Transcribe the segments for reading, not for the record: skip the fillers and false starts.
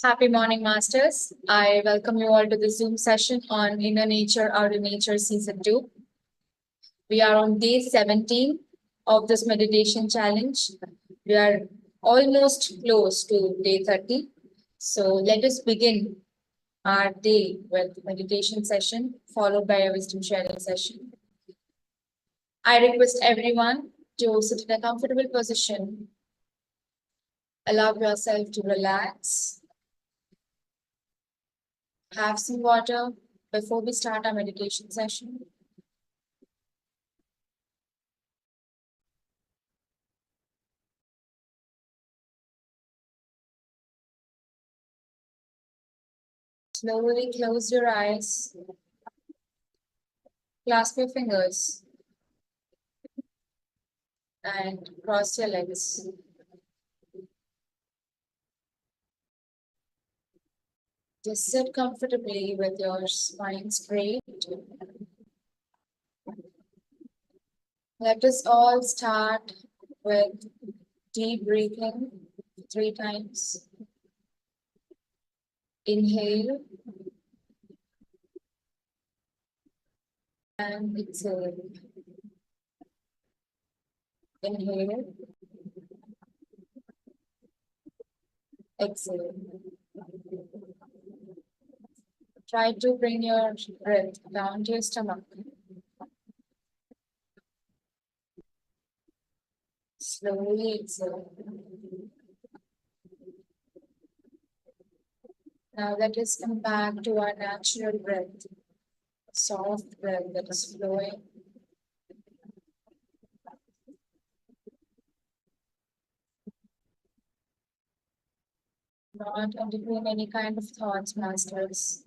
Happy morning, Masters. I welcome you all to the Zoom session on Inner Nature, Outer Nature Season 2. We are on day 17 of this meditation challenge. We are almost close to day 30. So let us begin our day with meditation session, followed by a wisdom sharing session. I request everyone to sit in a comfortable position. Allow yourself to relax. Have some water before we start our meditation session. Slowly close your eyes. Clasp your fingers and cross your legs. Just sit comfortably with your spine straight. Let us all start with deep breathing 3 times. Inhale and exhale. Inhale, exhale. Try to bring your breath down to your stomach. Slowly exhale. Now let us come back to our natural breath, a soft breath that is flowing. Not undergoing any kind of thoughts, Masters.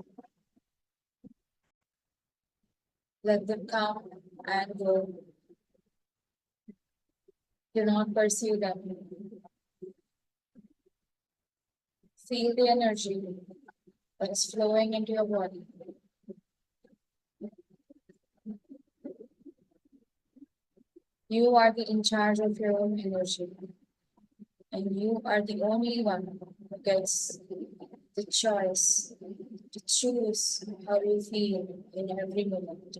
Let them come and go. Do not pursue them. Feel the energy that is flowing into your body. You are in charge of your own energy, and you are the only one who gets the choice to choose how you feel in every moment.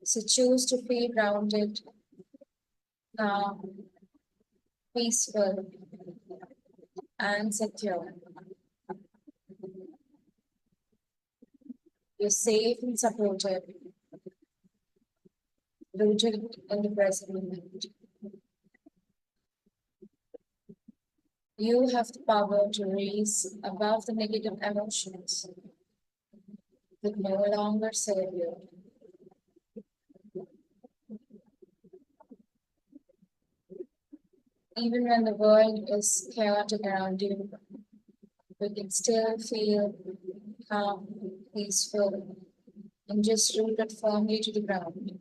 So choose to feel grounded, calm, peaceful, and secure. You're safe and supported, rooted in the present moment. You have the power to raise above the negative emotions that no longer serve you. Even when the world is chaotic around you, we can still feel calm, peaceful, and just rooted firmly to the ground.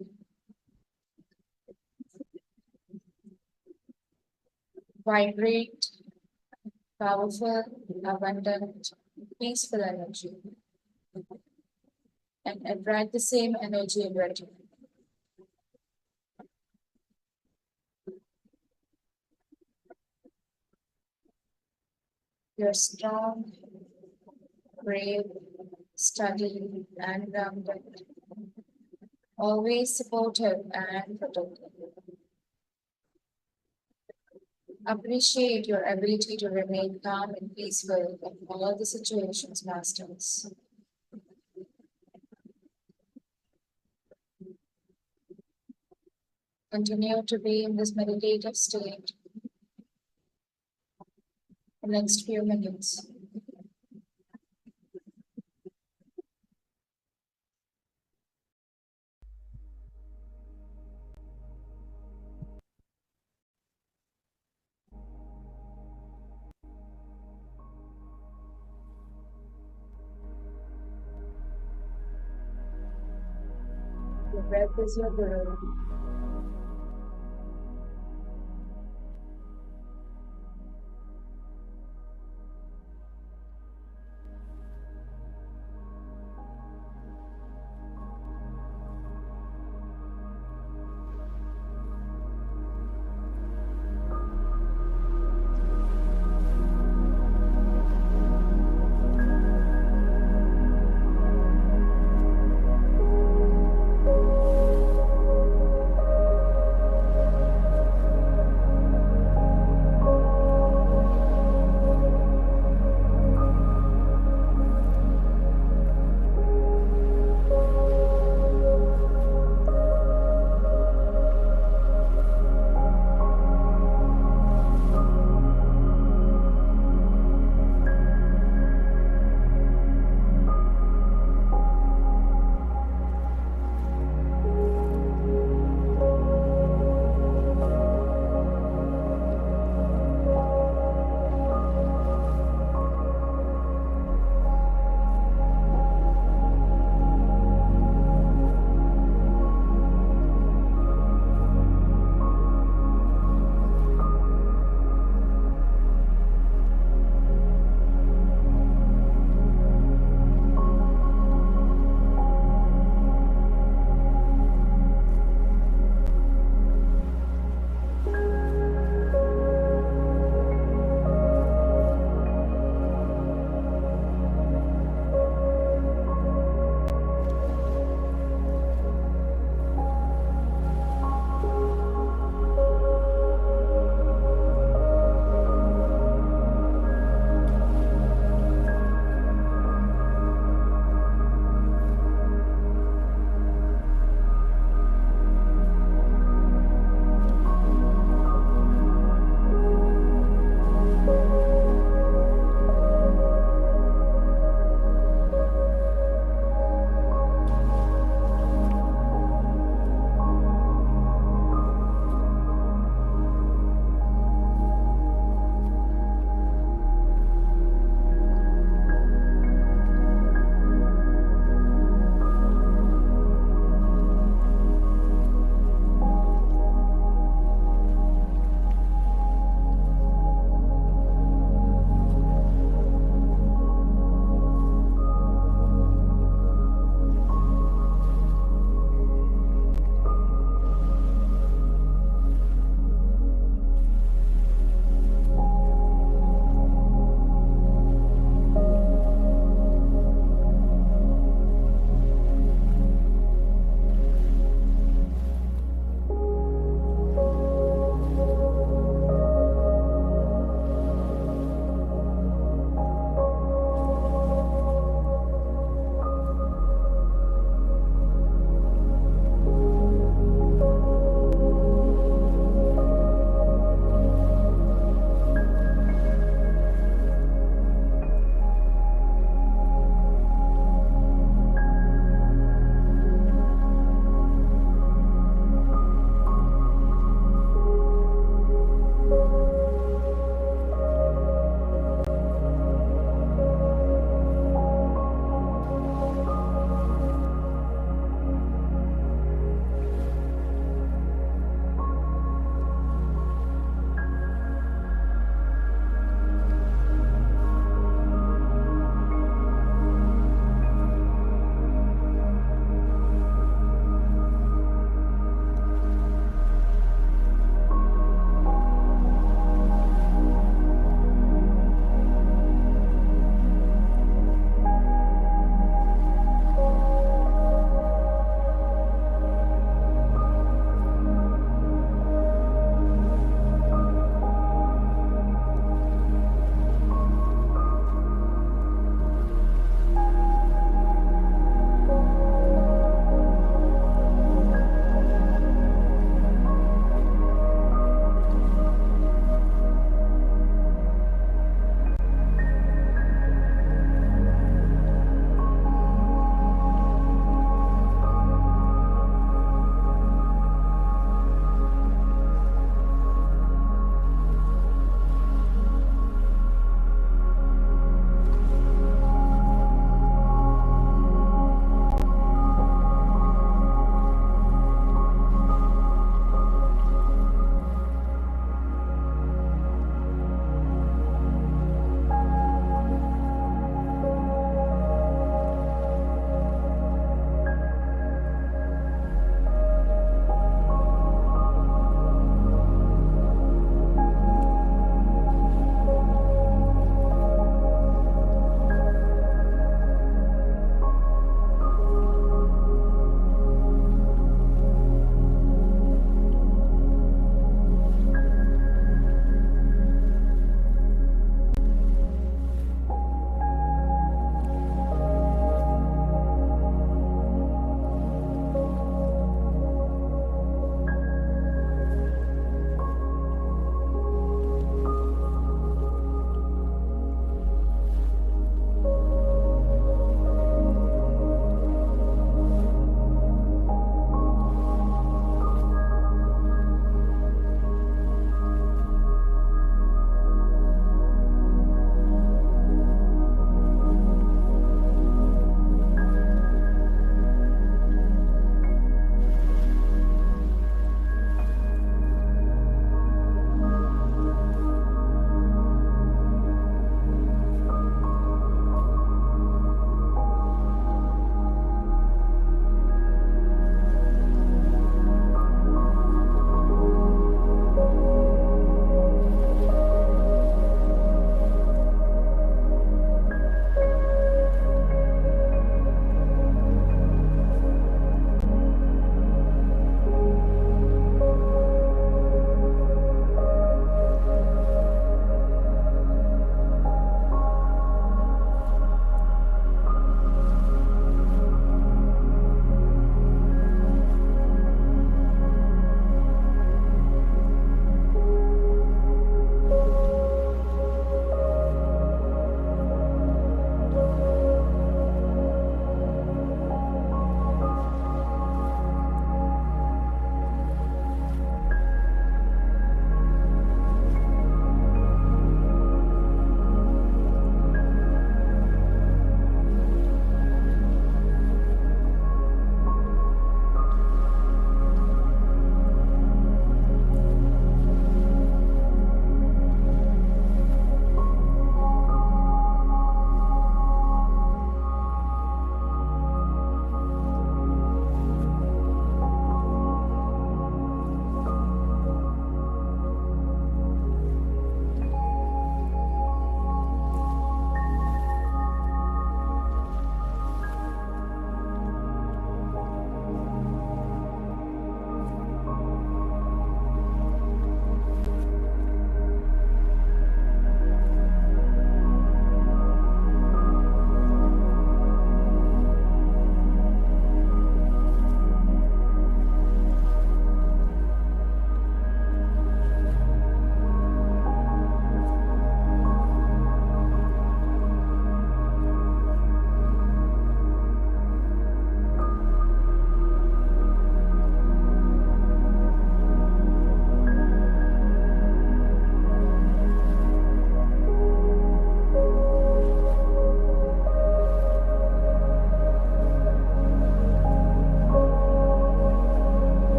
Vibrate, powerful, abundant, peaceful energy, and attract the same energy in return. You're strong, brave, steady, and grounded, always supportive and protective. Appreciate your ability to remain calm and peaceful in all the situations, Masters. Continue to be in this meditative state the next few minutes. Your breath is your guru.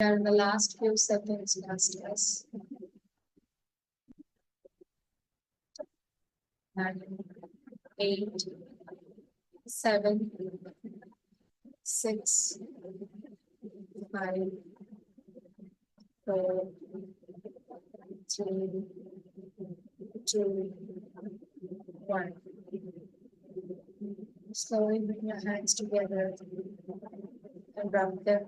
We are in the last few seconds, masters. 9, 8, 7, 6, 5, 4, 3, 2, 1. Slowly bring your hands together and rub them.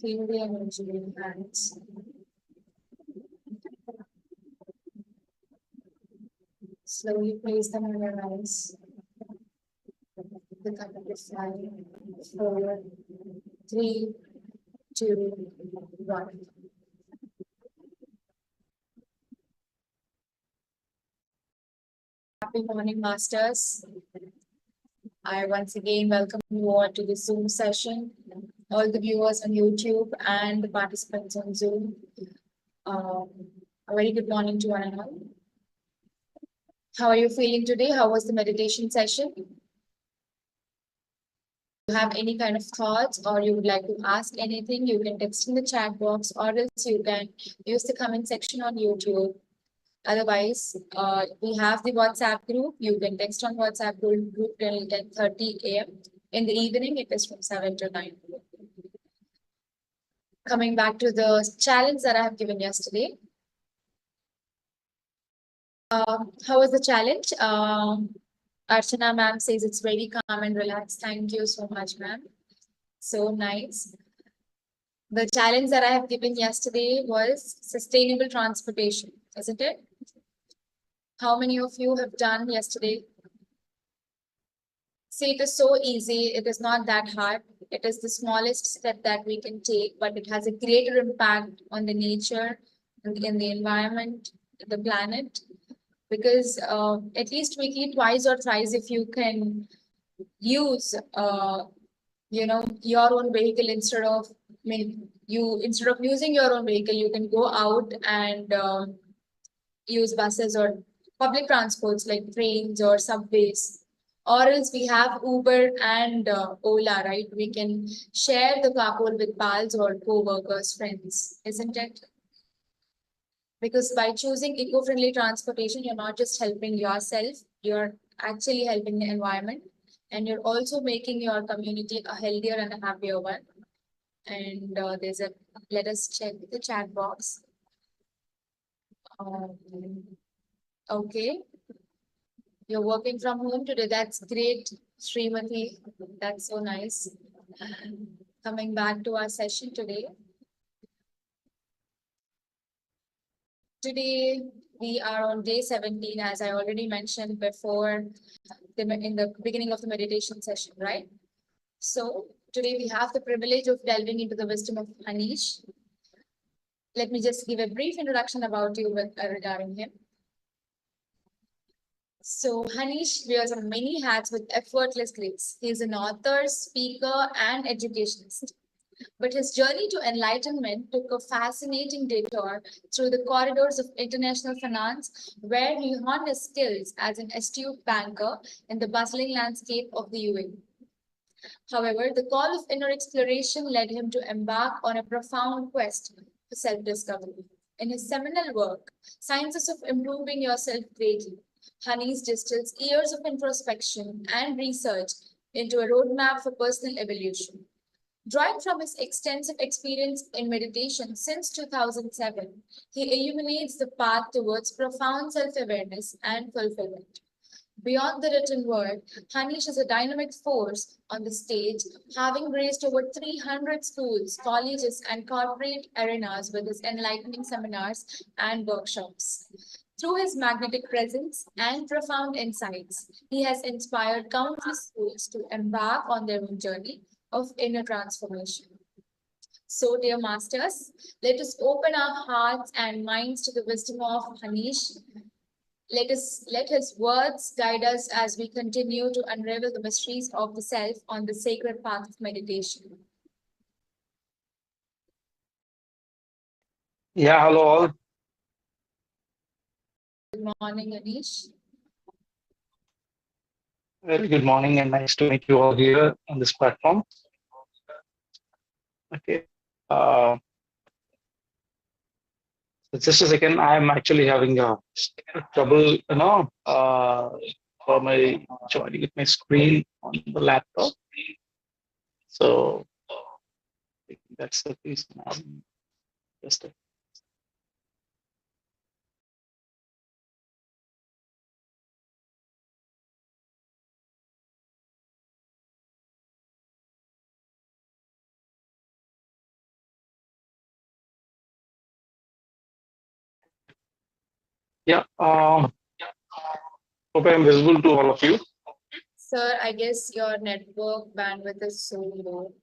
Feel the energy in your hands. Slowly place them on your eyes. The count of 5, 4, 3, 2, 1. Happy morning, masters. I once again welcome you all to the Zoom session, all the viewers on YouTube and the participants on Zoom. A very good morning to one and all. How are you feeling today? How was the meditation session? If you have any kind of thoughts or you would like to ask anything, you can text in the chat box or else you can use the comment section on YouTube. Otherwise, we have the WhatsApp group. You can text on WhatsApp group till 10:30 a.m. In the evening, it is from 7 to 9. Coming back to the challenge that I have given yesterday. How was the challenge? Archana ma'am says it's very calm and relaxed. Thank you so much, ma'am. So nice. The challenge that I have given yesterday was sustainable transportation, isn't it? How many of you have done yesterday? See, it is so easy. It is not that hard. It is the smallest step that we can take, but it has a greater impact on the nature, in the environment, the planet. Because at least weekly, twice or thrice, if you can use, your own vehicle instead of using your own vehicle, you can go out and use buses or public transports like trains or subways, or else we have Uber and Ola, right? We can share the carpool with pals or co-workers, friends, isn't it? Because by choosing eco-friendly transportation, you're not just helping yourself, you're actually helping the environment, and you're also making your community a healthier and a happier one. And let us check the chat box. Okay. You're working from home today. That's great, Srimati. That's so nice. Coming back to our session today. Today, we are on day 17, as I already mentioned before in the beginning of the meditation session, right? So today we have the privilege of delving into the wisdom of Haneesh. Let me just give a brief introduction about you regarding him. So Haneesh wears many hats with effortless grace. He is an author, speaker, and educationist. But his journey to enlightenment took a fascinating detour through the corridors of international finance, where he honed his skills as an astute banker in the bustling landscape of the UAE. However, the call of inner exploration led him to embark on a profound quest for self-discovery. In his seminal work, Sciences of Improving Yourself Greatly, Haneesh distills years of introspection and research into a roadmap for personal evolution. Drawing from his extensive experience in meditation since 2007, he illuminates the path towards profound self-awareness and fulfillment. Beyond the written word, Haneesh is a dynamic force on the stage, having graced over 300 schools, colleges, and corporate arenas with his enlightening seminars and workshops. Through his magnetic presence and profound insights, he has inspired countless souls to embark on their own journey of inner transformation. So, dear masters, let us open our hearts and minds to the wisdom of Haneesh. Let his words guide us as we continue to unravel the mysteries of the self on the sacred path of meditation. Yeah, hello all. Good morning, Haneesh. Very good morning and nice to meet you all here on this platform. Okay. Uh, just a second. I am actually having a trouble, for my joining with my screen on the laptop. So that's the reason. Just yeah. Hope I am visible to all of you. Sir, I guess your network bandwidth is so low.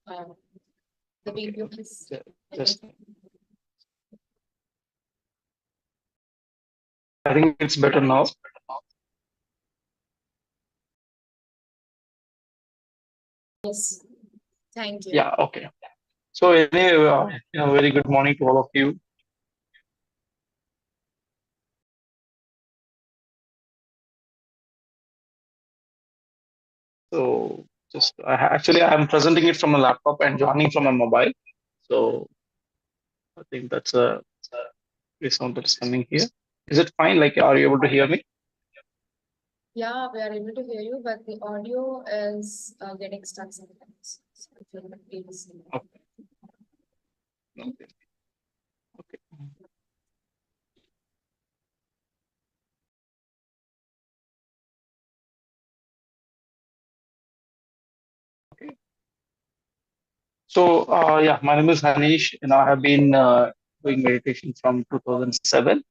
The Okay. video is. Just I think it's better now. Yes. Thank you. Yeah. Okay. So anyway, very good morning to all of you. So just actually, I'm presenting it from a laptop and joining from a mobile. So I think that's a sound that's coming here. Is it fine? Like, are you able to hear me? Yeah, we are able to hear you, but the audio is getting stuck sometimes. So if you could please. Okay. Okay. Okay. Okay. So yeah, my name is Haneesh, and I have been doing meditation from 2007,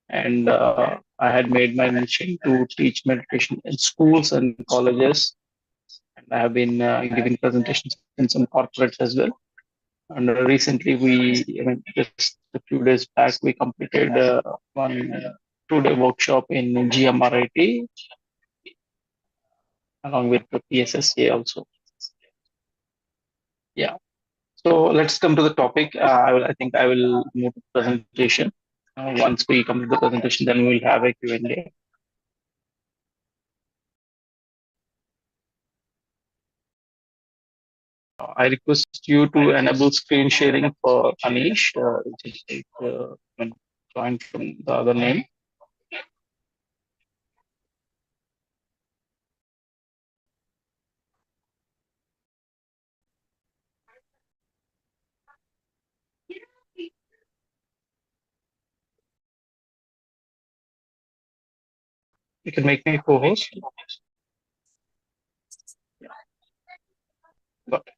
and I had made my mission to teach meditation in schools and colleges, and I have been giving presentations in some corporates as well. And recently, I mean, just a few days back, we completed one 2-day workshop in GMRIT along with the PSSA also. Yeah. So let's come to the topic. I think I will move to presentation. Once we complete the presentation, then we'll have a Q&A. I request you to enable screen sharing for Anish, which is joined from the other name. You can make me co-host. Got it.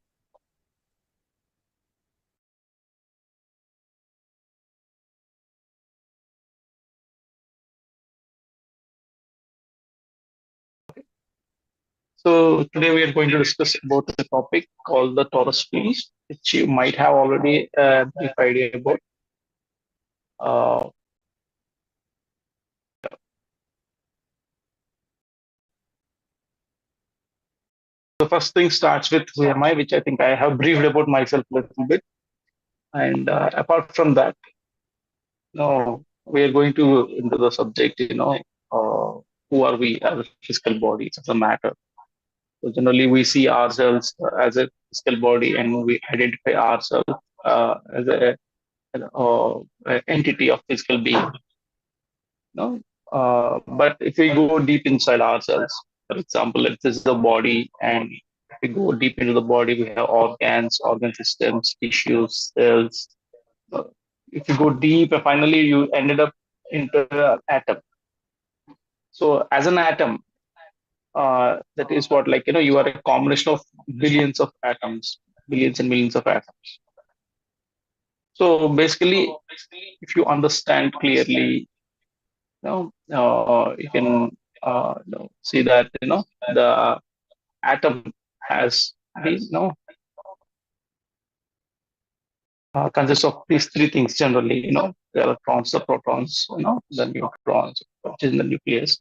So today we are going to discuss about the topic called the Torus fields, which you might have already a brief idea about. Uh, the first thing starts with who am I, which I think I have briefed about myself a little bit. And apart from that, we are going to into the subject, who are we as a physical body as a matter. So generally, we see ourselves as a physical body, and we identify ourselves as an entity of physical being. No, but if we go deep inside ourselves, for example, if this is the body, and if we go deep into the body, we have organs, organ systems, tissues, cells. Uh, if you go deep, finally you ended up into an atom. So as an atom, that is what, like, you are a combination of billions of atoms, billions and millions of atoms. So basically, if you understand clearly, you can see that the atom has these consists of these three things generally. The electrons, the protons, the neutrons, which is in the nucleus.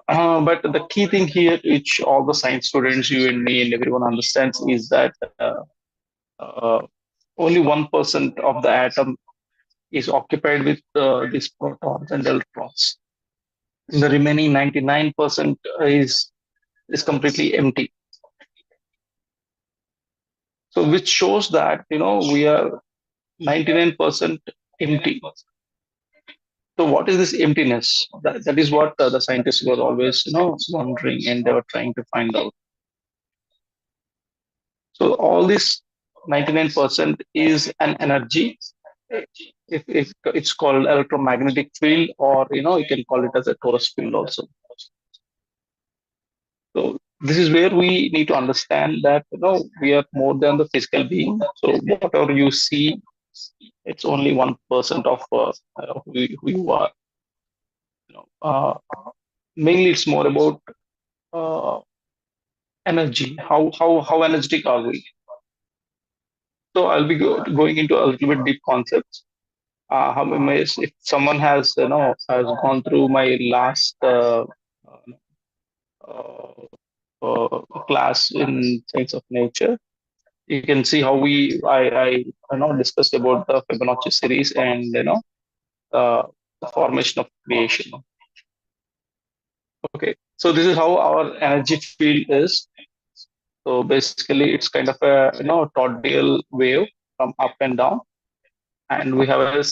But the key thing here, which all the science students, you and me and everyone understands, is that uh, only 1% of the atom is occupied with these protons and electrons. The remaining 99% is completely empty. So which shows that we are 99% empty. So what is this emptiness? That is what the scientists were always wondering, and they were trying to find out. So all this 99% is an energy. If it's called electromagnetic field, or you can call it as a torus field also. So this is where we need to understand that we are more than the physical being. So whatever you see, it's only 1% of who you are. Mainly, it's more about uh, energy. How energetic are we? So I'll be going into a little bit deep concepts. If someone has gone through my last uh, class in science of nature, you can see how I discussed about the Fibonacci series and the formation of creation. Okay, so this is how our energy field is. So basically, it's kind of a toroidal wave from up and down, and we have a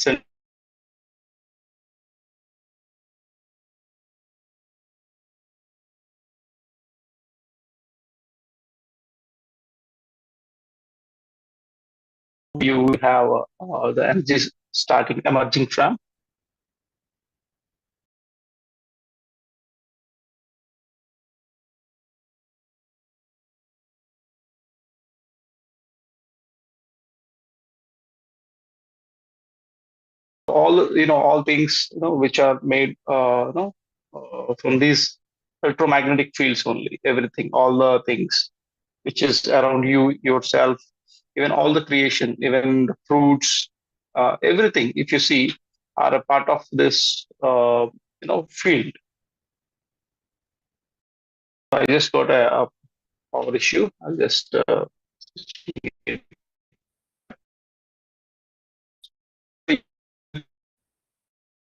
you have the energy starting emerging from. All things which are made from these electromagnetic fields only. Everything, all the things which is around you, yourself, even all the creation, even the fruits, everything, if you see, are a part of this field. I just got a power issue. I'll just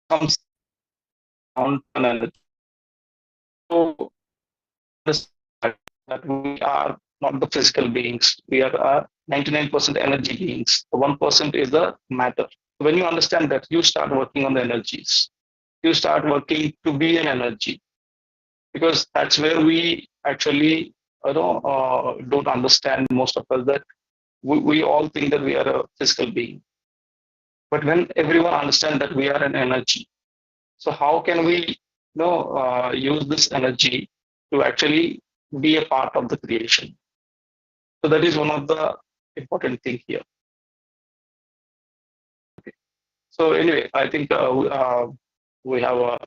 comes down to an energy. So that we are not the physical beings. We are 99% energy beings. The 1% is the matter. When you understand that, you start working on the energies. You start working to be an energy, because that's where we actually don't understand, most of us, that we all think that we are a physical being. But when everyone understands that we are an energy, so how can we use this energy to actually be a part of the creation? So that is one of the important thing here. So anyway, I think we have a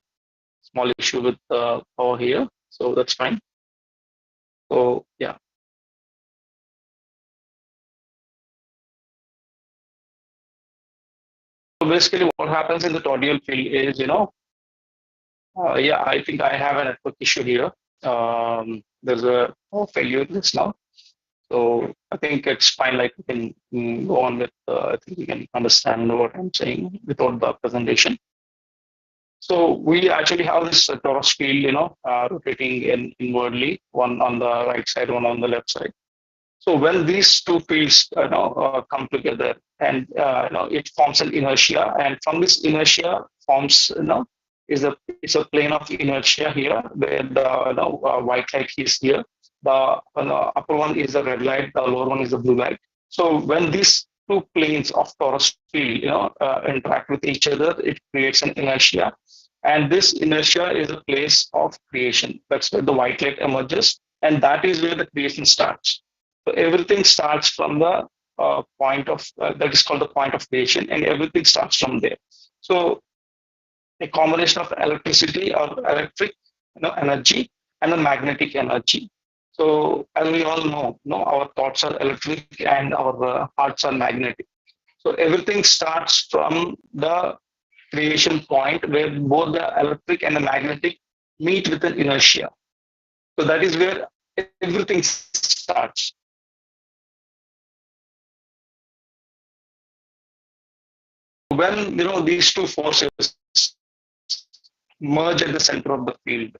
small issue with power here, so that's fine. So yeah. So basically, what happens in the toroidal field is, yeah, I think I have a network issue here. There's a failure just now. So I think it's fine. Like we can go on with. I think we can understand what I'm saying without the presentation. So we actually have this torus field, rotating inwardly, one on the right side, one on the left side. So when these two fields, come together, and it forms an inertia, and from this inertia forms, is a plane of inertia here, where the white light is here. The upper one is the red light, the lower one is the blue light. So when these two planes of torus field, interact with each other, it creates an inertia, and this inertia is a place of creation. That's where the white light emerges, and that is where the creation starts. So everything starts from the point of that is called the point of creation, and everything starts from there. So a combination of electricity or electric energy and a magnetic energy. So as we all know, our thoughts are electric and our hearts are magnetic. So everything starts from the creation point, where both the electric and the magnetic meet with an inertia. So that is where everything starts. When these two forces merge at the center of the field,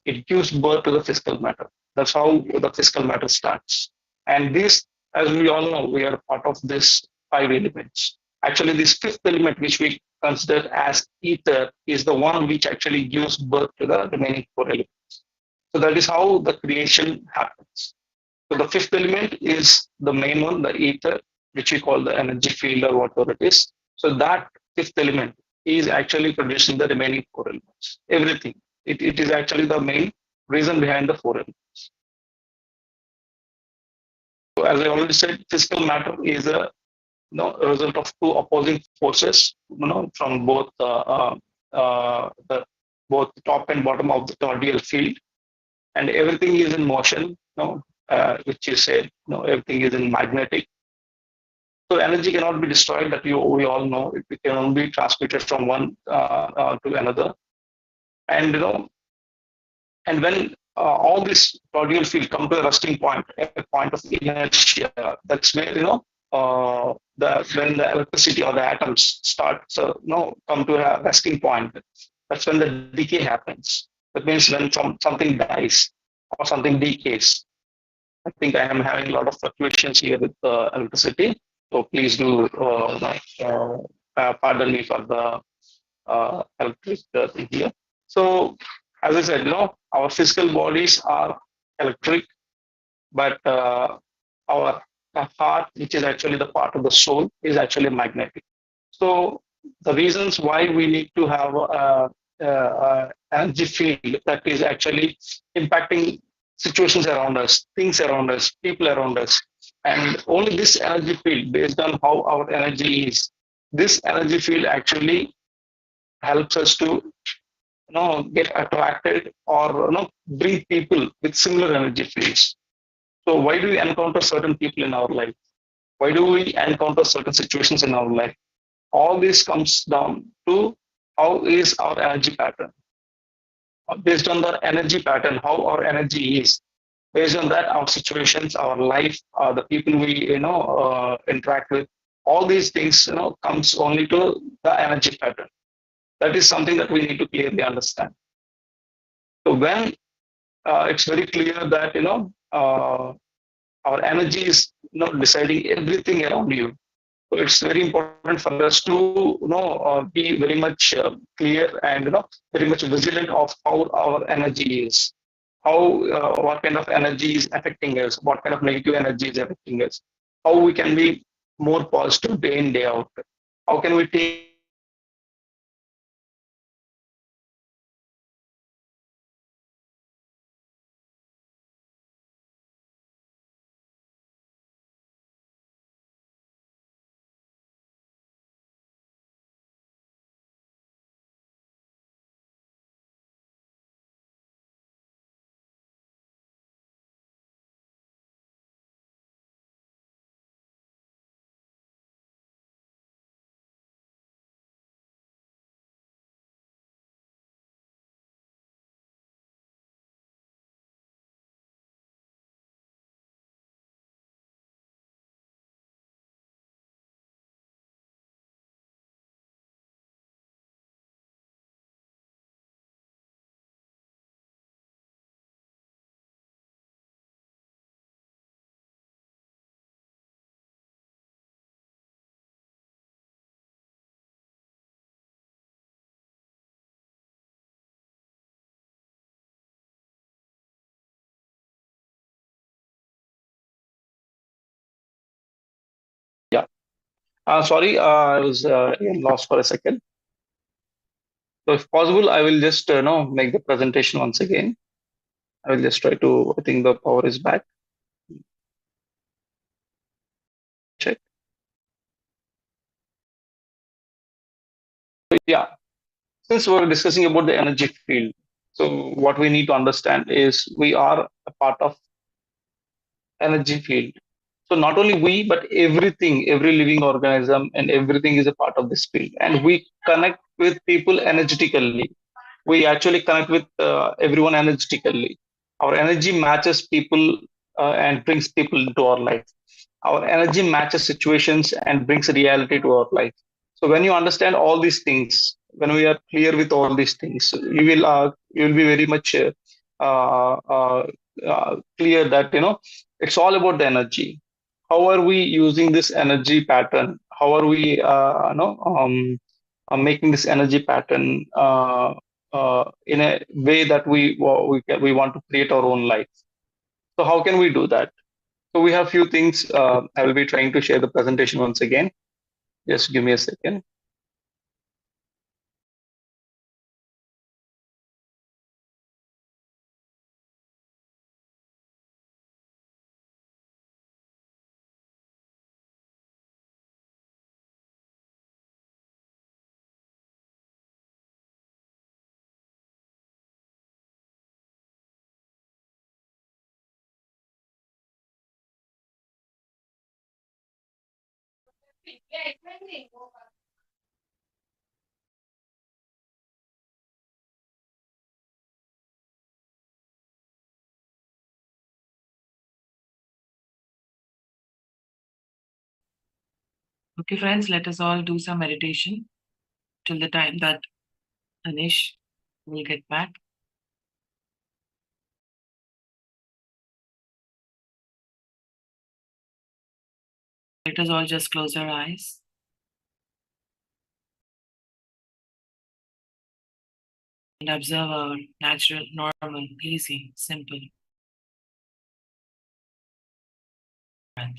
it gives birth to the physical matter. That's how the physical matter starts. And this as we all know, we are part of this five elements. Actually, this fifth element, which we consider as ether, is the one which actually gives birth to the remaining four elements. So that is how the creation happens. So the fifth element is the main one, the ether, which we call the energy field or whatever it is. So that fifth element is actually producing the remaining four elements. Everything. It is actually the main reason behind the four elements. So as I already said, physical matter is a result of two opposing forces, from both the both top and bottom of the toroidal field, and everything is in motion. Which you said, everything is in magnetic. So energy cannot be destroyed. That we all know. It can only be transmitted from one to another, and and when all this toroidal field come to a resting point, a point of inertia, that's where when the electricity or the atoms start come to a resting point. That's when the decay happens. That means when something dies or something decays. I think I am having a lot of fluctuations here with electricity, so please do pardon me for the electric thing here. So, as I said, our physical bodies are electric, but our heart, which is actually the part of the soul, is actually magnetic. So, the reasons why we need to have energy field that is actually impacting situations around us, things around us, people around us, and only this energy field, based on how our energy is, this energy field actually helps us to get attracted or bring people with similar energy fields. So why do we encounter certain people in our life? Why do we encounter certain situations in our life? All this comes down to how is our energy pattern. Based on the energy pattern, how our energy is. Based on that, our situations, our life, the people we interact with, all these things comes only to the energy pattern. That is something that we need to clearly understand. So when it's very clear that our energy is deciding everything around you. So it's very important for us to be very much clear and very much vigilant of how our energy is, how what kind of energy is affecting us, what kind of negative energy is affecting us, how we can be more positive day in day out, how can we take yeah. Sorry, I was lost for a second. So if possible, I will just make the presentation once again. I will just try to. I think the power is back. Check. So, yeah. Since we're discussing about the energy field, so what we need to understand is we are a part of energy field. So not only we, but everything, every living organism and everything is a part of this field. And we connect with people energetically. We actually connect with everyone energetically. Our energy matches people and brings people into our life. Our energy matches situations and brings reality to our life. So when you understand all these things, when we are clear with all these things, you will be very much uh, uh, clear that it's all about the energy. how are we using this energy pattern? How are we, making this energy pattern in a way that we want to create our own life? So how can we do that? So we have few things. I will be trying to share the presentation once again. Just give me a second. Okay, friends, let us all do some meditation till the time that Haneesh will get back. Let us all just close our eyes. And observe our natural, normal, easy, simple breath.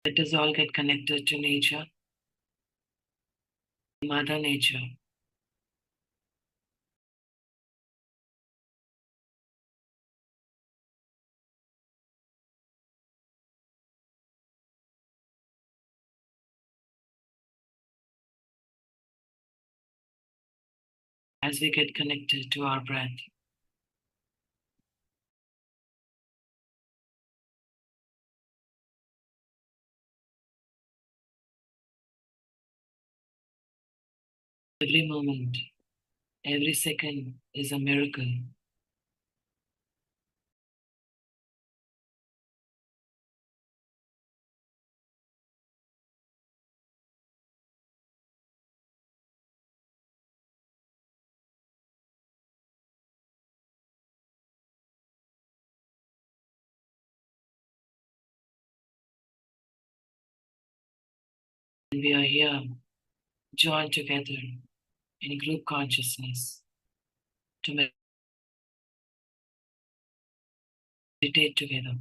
Let us all get connected to nature, Mother Nature. As we get connected to our breath, every moment, every second is a miracle. And we are here, joined together in group consciousness to meditate together.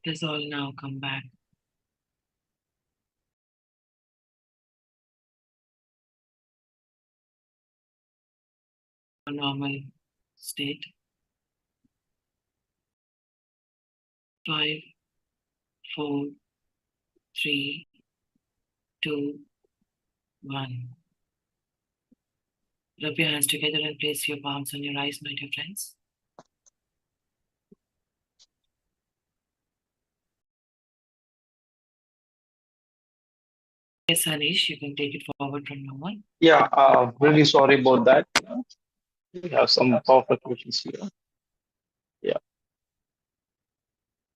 Let us all now come back to a normal state. 5, 4, 3, 2, 1. Rub your hands together and place your palms on your eyes, my dear friends. Yes, Haneesh, you can take it forward from now on. Yeah, really sorry about that. We have some power fluctuations here. Yeah.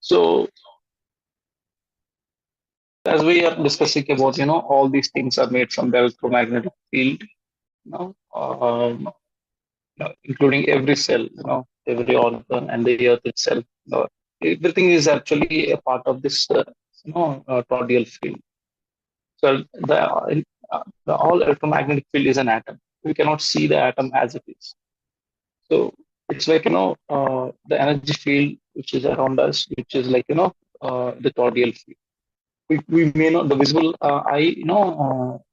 So as we are discussing about, all these things are made from the electromagnetic field, including every cell, every organ and the earth itself. Everything is actually a part of this, toroidal field. So the all electromagnetic field is an atom. We cannot see the atom as it is. So it's like the energy field which is around us, which is like the toroidal field. We may not the visible eye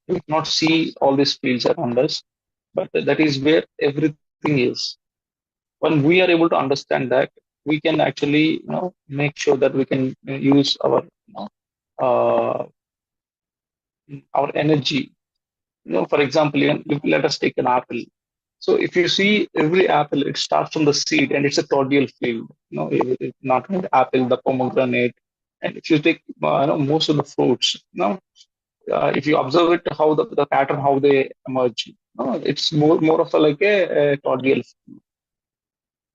we cannot see all these fields around us, but that is where everything is. When we are able to understand that, we can actually make sure that we can use uh, our energy. For example, let us take an apple. So if you see every apple, it starts from the seed and it's a toroidal field. Not only the apple, the pomegranate, and if you take most of the fruits, if you observe it, how the pattern, how they emerge, it's more of a toroidal.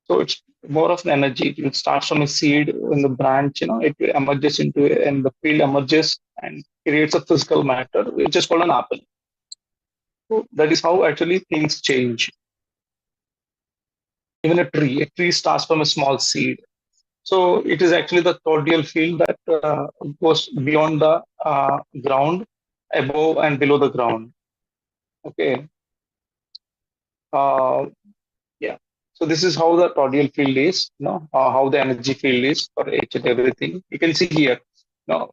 So it's more of an energy. It starts from a seed in the branch, it emerges and the field emerges and creates a physical matter, which is called an apple. So that is how actually things change. Even a tree starts from a small seed. So it is actually the toroidal field that goes beyond the ground, above and below the ground. Okay. Uh, yeah. So this is how the toroidal field is, how the energy field is for each and everything. You can see here,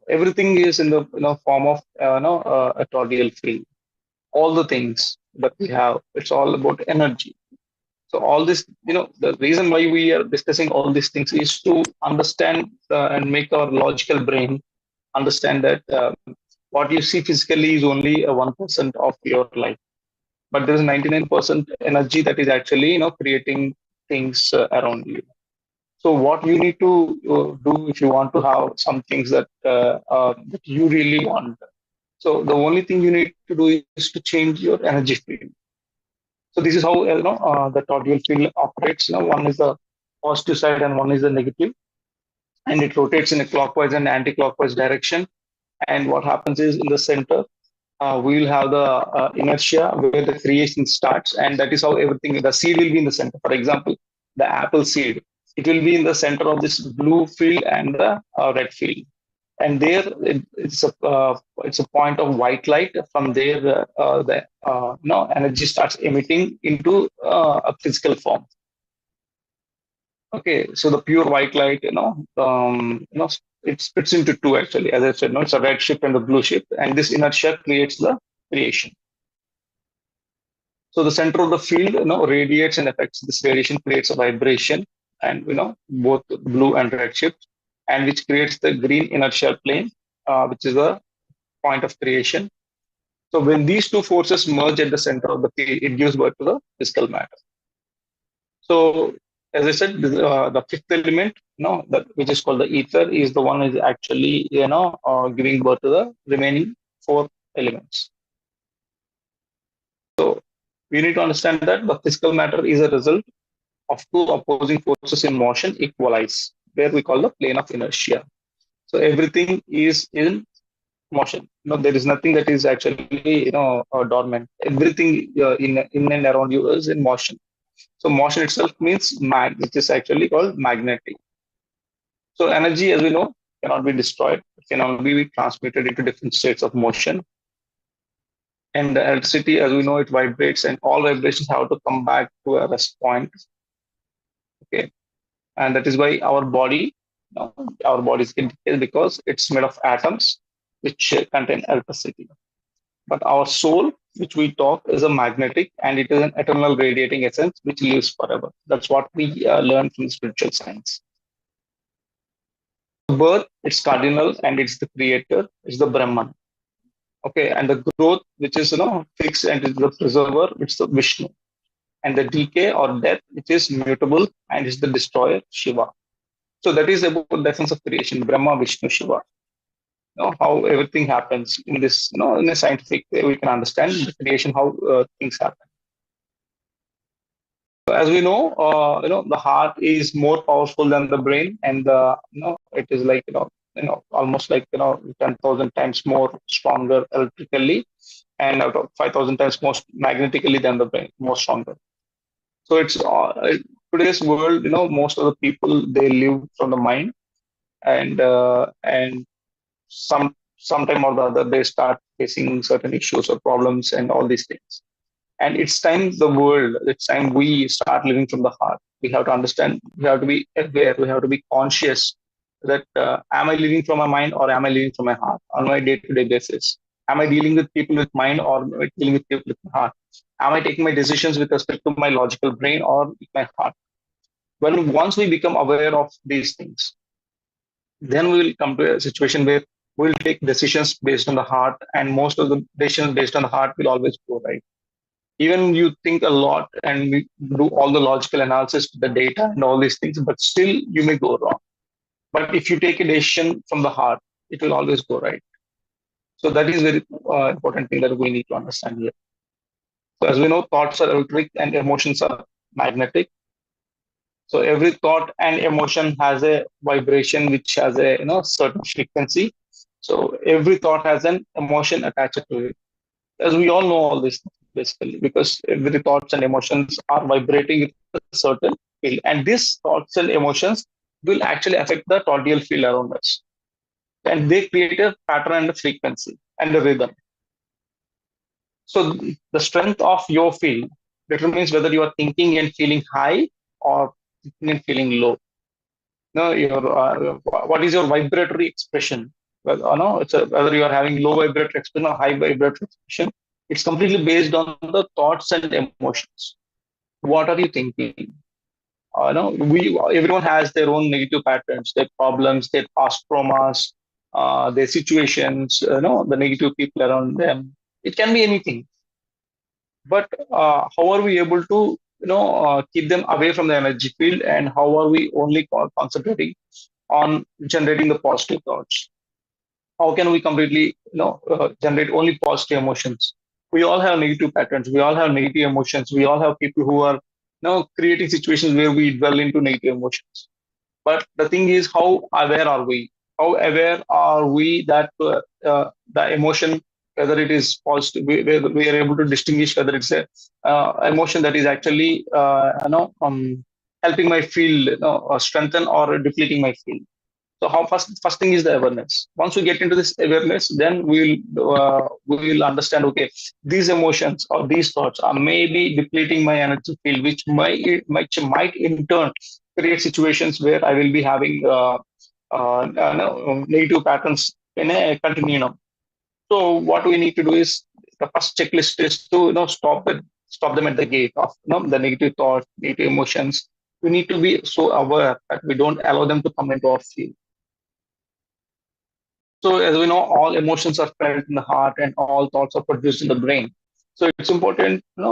everything is in the form of a toroidal field. All the things that we have, it's all about energy. So all this, the reason why we are discussing all these things is to understand and make our logical brain understand that what you see physically is only a 1% of your life, but there's 99% energy that is actually creating things around you. So what you need to do if you want to have some things that you really want. So the only thing you need to do is to change your energy field. So this is how the toroidal field operates. One is the positive side and one is the negative, and it rotates in a clockwise and anti-clockwise direction. And what happens is in the center, we will have the inertia where the creation starts, and that is how everything. The seed will be in the center. For example, the apple seed, it will be in the center of this blue field and the red field. And there it's a point of white light. From there, the energy starts emitting into a physical form. Okay, so the pure white light, it splits into two actually. As I said, it's a red shift and the blue shift, and this inertia creates the creation. So the center of the field, radiates and affects this radiation, creates a vibration, and both blue and red shift, and which creates the green inertial plane, which is the point of creation. So when these two forces merge at the center of the field, it gives birth to the physical matter. So as I said, the fifth element, which is called the ether, is the one is actually giving birth to the remaining four elements. So we need to understand that the physical matter is a result of two opposing forces in motion equalize, where we call the plane of inertia. So everything is in motion. There is nothing that is actually dormant. Everything in and around you is in motion. So motion itself means which is actually called magnetic. So energy, as we know, cannot be destroyed. It can only be transmitted into different states of motion. And the electricity, as we know, it vibrates, and all vibrations have to come back to a rest point. Okay, and that is why our body is indicated because it's made of atoms which contain electricity. But our soul, which we talk, is a magnetic, and it is an eternal radiating essence which lives forever. That's what we learn from spiritual science. Birth, it's cardinal, and it's the creator, it's the Brahman. Okay, and the growth, which is fixed and is the preserver, it's the Vishnu. And the decay or death, which is mutable and is the destroyer, Shiva. So that is about the essence of creation, Brahma, Vishnu, Shiva. How everything happens in this, in a scientific way, we can understand the creation, how things happen. So as we know, the heart is more powerful than the brain, and it is like almost like 10,000 times more stronger electrically, and 5,000 times more magnetically than the brain, more stronger. So it's today's world. Most of the people, they live from the mind, and some sometime or the other they start facing certain issues or problems and all these things. And it's time we start living from the heart. We have to understand, we have to be aware, we have to be conscious that am I living from my mind or am I living from my heart on my day-to-day basis? Am I dealing with people with mind or am I dealing with people with my heart? Am I taking my decisions with respect to my logical brain or with my heart? When once we become aware of these things, then we will come to a situation where we'll take decisions based on the heart, and most of the decisions based on the heart will always go right. Even you think a lot and we do all the logical analysis to the data and all these things, but still you may go wrong. But if you take a decision from the heart, it will always go right. So that is very important thing that we need to understand here. So as we know, thoughts are electric and emotions are magnetic. So every thought and emotion has a vibration which has a certain frequency. So every thought has an emotion attached to it. As we all know all this basically, because every thoughts and emotions are vibrating with a certain field, and these thoughts and emotions will actually affect the toroidal field around us, and they create a pattern and a frequency and a rhythm. So the strength of your field determines whether you are thinking and feeling high or thinking and feeling low. No, your what is your vibratory expression? Well, no, whether you are having low vibratory expression or high vibratory expression. It's completely based on the thoughts and emotions. What are you thinking? No, everyone has their own negative patterns, their problems, their past traumas, their situations. The negative people around them. It can be anything. But how are we able to keep them away from the energy field, and how are we only concentrating on generating the positive thoughts? How can we completely generate only positive emotions? We all have negative patterns, we all have negative emotions, we all have people who are creating situations where we dwell into negative emotions. But the thing is, how aware are we? How aware are we that the emotion, whether it is positive, we are able to distinguish whether it's a emotion that is actually helping my field strengthen or depleting my field. So how first thing is the awareness. Once we get into this awareness, then we will understand. Okay, these emotions or these thoughts are maybe depleting my energy field, which might in turn create situations where I will be having negative patterns in a continuum. So what we need to do is the first checklist is to stop them at the gate of the negative thoughts, negative emotions. We need to be so aware that we don't allow them to come into our field. So as we know, all emotions are felt in the heart and all thoughts are produced in the brain. So it's important, we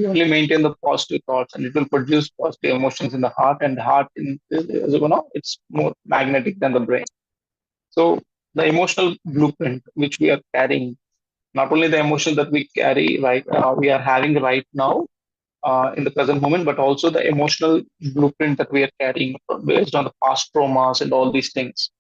only maintain the positive thoughts and it will produce positive emotions in the heart, and the heart, as you know, it's more magnetic than the brain. So the emotional blueprint which we are carrying, not only the emotion that we carry, right, we are having right now in the present moment, but also the emotional blueprint that we are carrying based on the past traumas and all these things.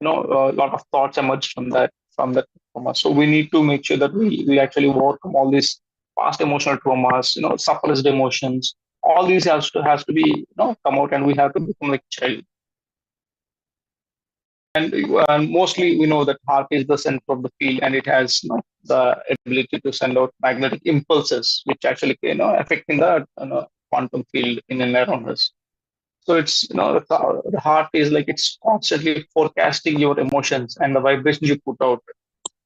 A lot of thoughts emerge from that trauma. So we need to make sure that we actually overcome all these past emotional traumas, suppressed emotions. All these has to be come out, and we have to become like child. And mostly we know that heart is the center of the field, and it has the ability to send out magnetic impulses, which actually affecting the quantum field in and around us. So it's the heart is like it's constantly forecasting your emotions and the vibrations you put out.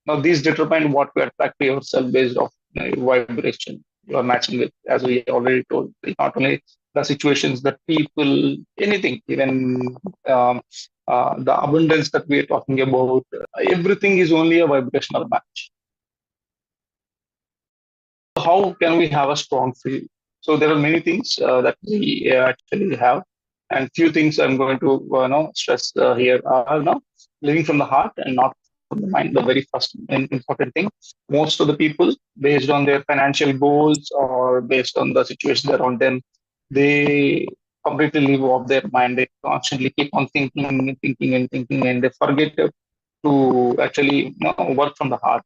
Now these determine what you attract to yourself based off vibration you are matching with, as we already told. Not only the situations, that people, anything, even the abundance that we are talking about, everything is only a vibrational match. So how can we have a strong field? So there are many things that we actually have, and few things I'm going to stress here are living from the heart and not from the mind. The very first and important thing. Most of the people, based on their financial goals or based on the situations around them, they completely live off their mind. They constantly keep on thinking and thinking and thinking, and they forget to actually work from the heart.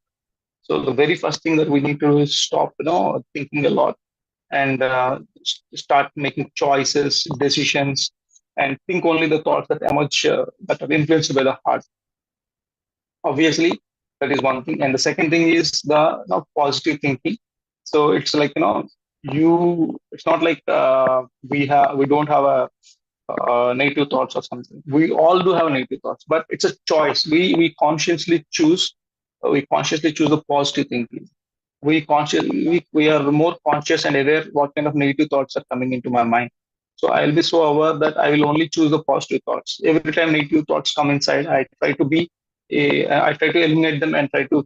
So the very first thing that we need to do is stop, thinking a lot, and start making choices, decisions, and think only the thoughts that emerge that are influenced by the heart. Obviously, That is one thing. And the second thing is the positive thinking. So it's like, it's not like we don't have a negative thoughts or something. We all do have negative thoughts, but it's a choice. We consciously choose the positive thinking. We are more conscious and aware what kind of negative thoughts are coming into my mind. So I'll be so aware that I will only choose the positive thoughts. Every time negative thoughts come inside, I try to eliminate them and try to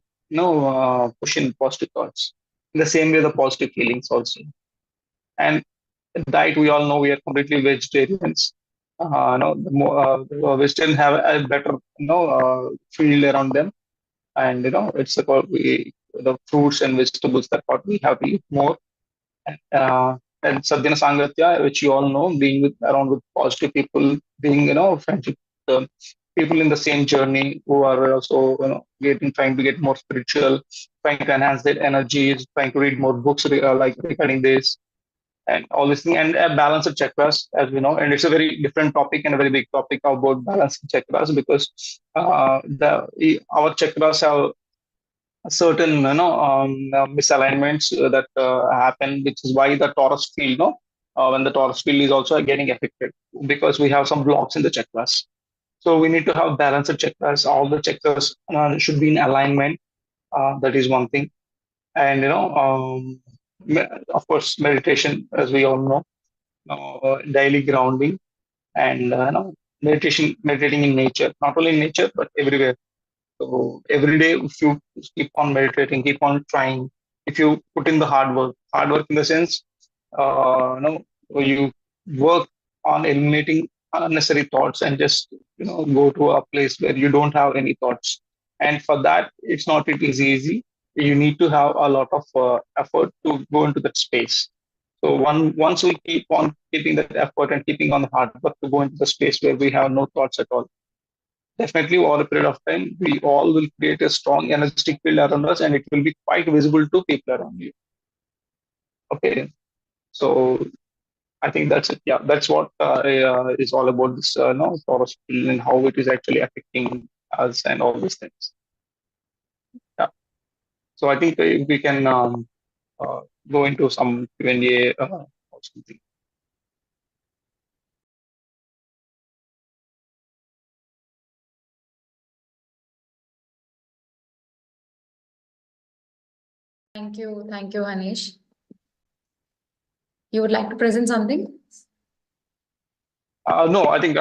push in positive thoughts. In the same way, the positive feelings also. And diet, we all know we are completely vegetarians. The vegetarians have a better field around them, and it's about the fruits and vegetables that what we have to eat more. And Sadhana Sangatya, which you all know, being around with positive people, being friendship people in the same journey who are also trying to get more spiritual, trying to enhance their energies, trying to read more books like regarding this and all this thing, and balance of chakras, as we know. And it's a very different topic and a very big topic about balancing chakras, because our chakras have certain misalignments that happen, which is why the torus field, when the torus field is also getting affected, because we have some blocks in the chakras. So we need to have balanced chakras. All the chakras should be in alignment. That is one thing. And of course, meditation, as we all know, daily grounding, and meditating in nature, not only in nature but everywhere. So every day, if you keep on meditating, keep on trying, if you put in the hard work in the sense, you work on eliminating unnecessary thoughts and just go to a place where you don't have any thoughts. And for that, it's not it is easy. You need to have a lot of effort to go into that space. So once we keep on keeping that effort and keeping on the hard work to go into the space where we have no thoughts at all, definitely over a period of time, we all will create a strong energetic field around us, and it will be quite visible to people around you. Okay, so I think that's it. Yeah, that's what is all about this Taurus field and how it is actually affecting us and all these things. Yeah. So I think we can go into some Q&A or something. Thank you, Haneesh. You would like to present something? No, I think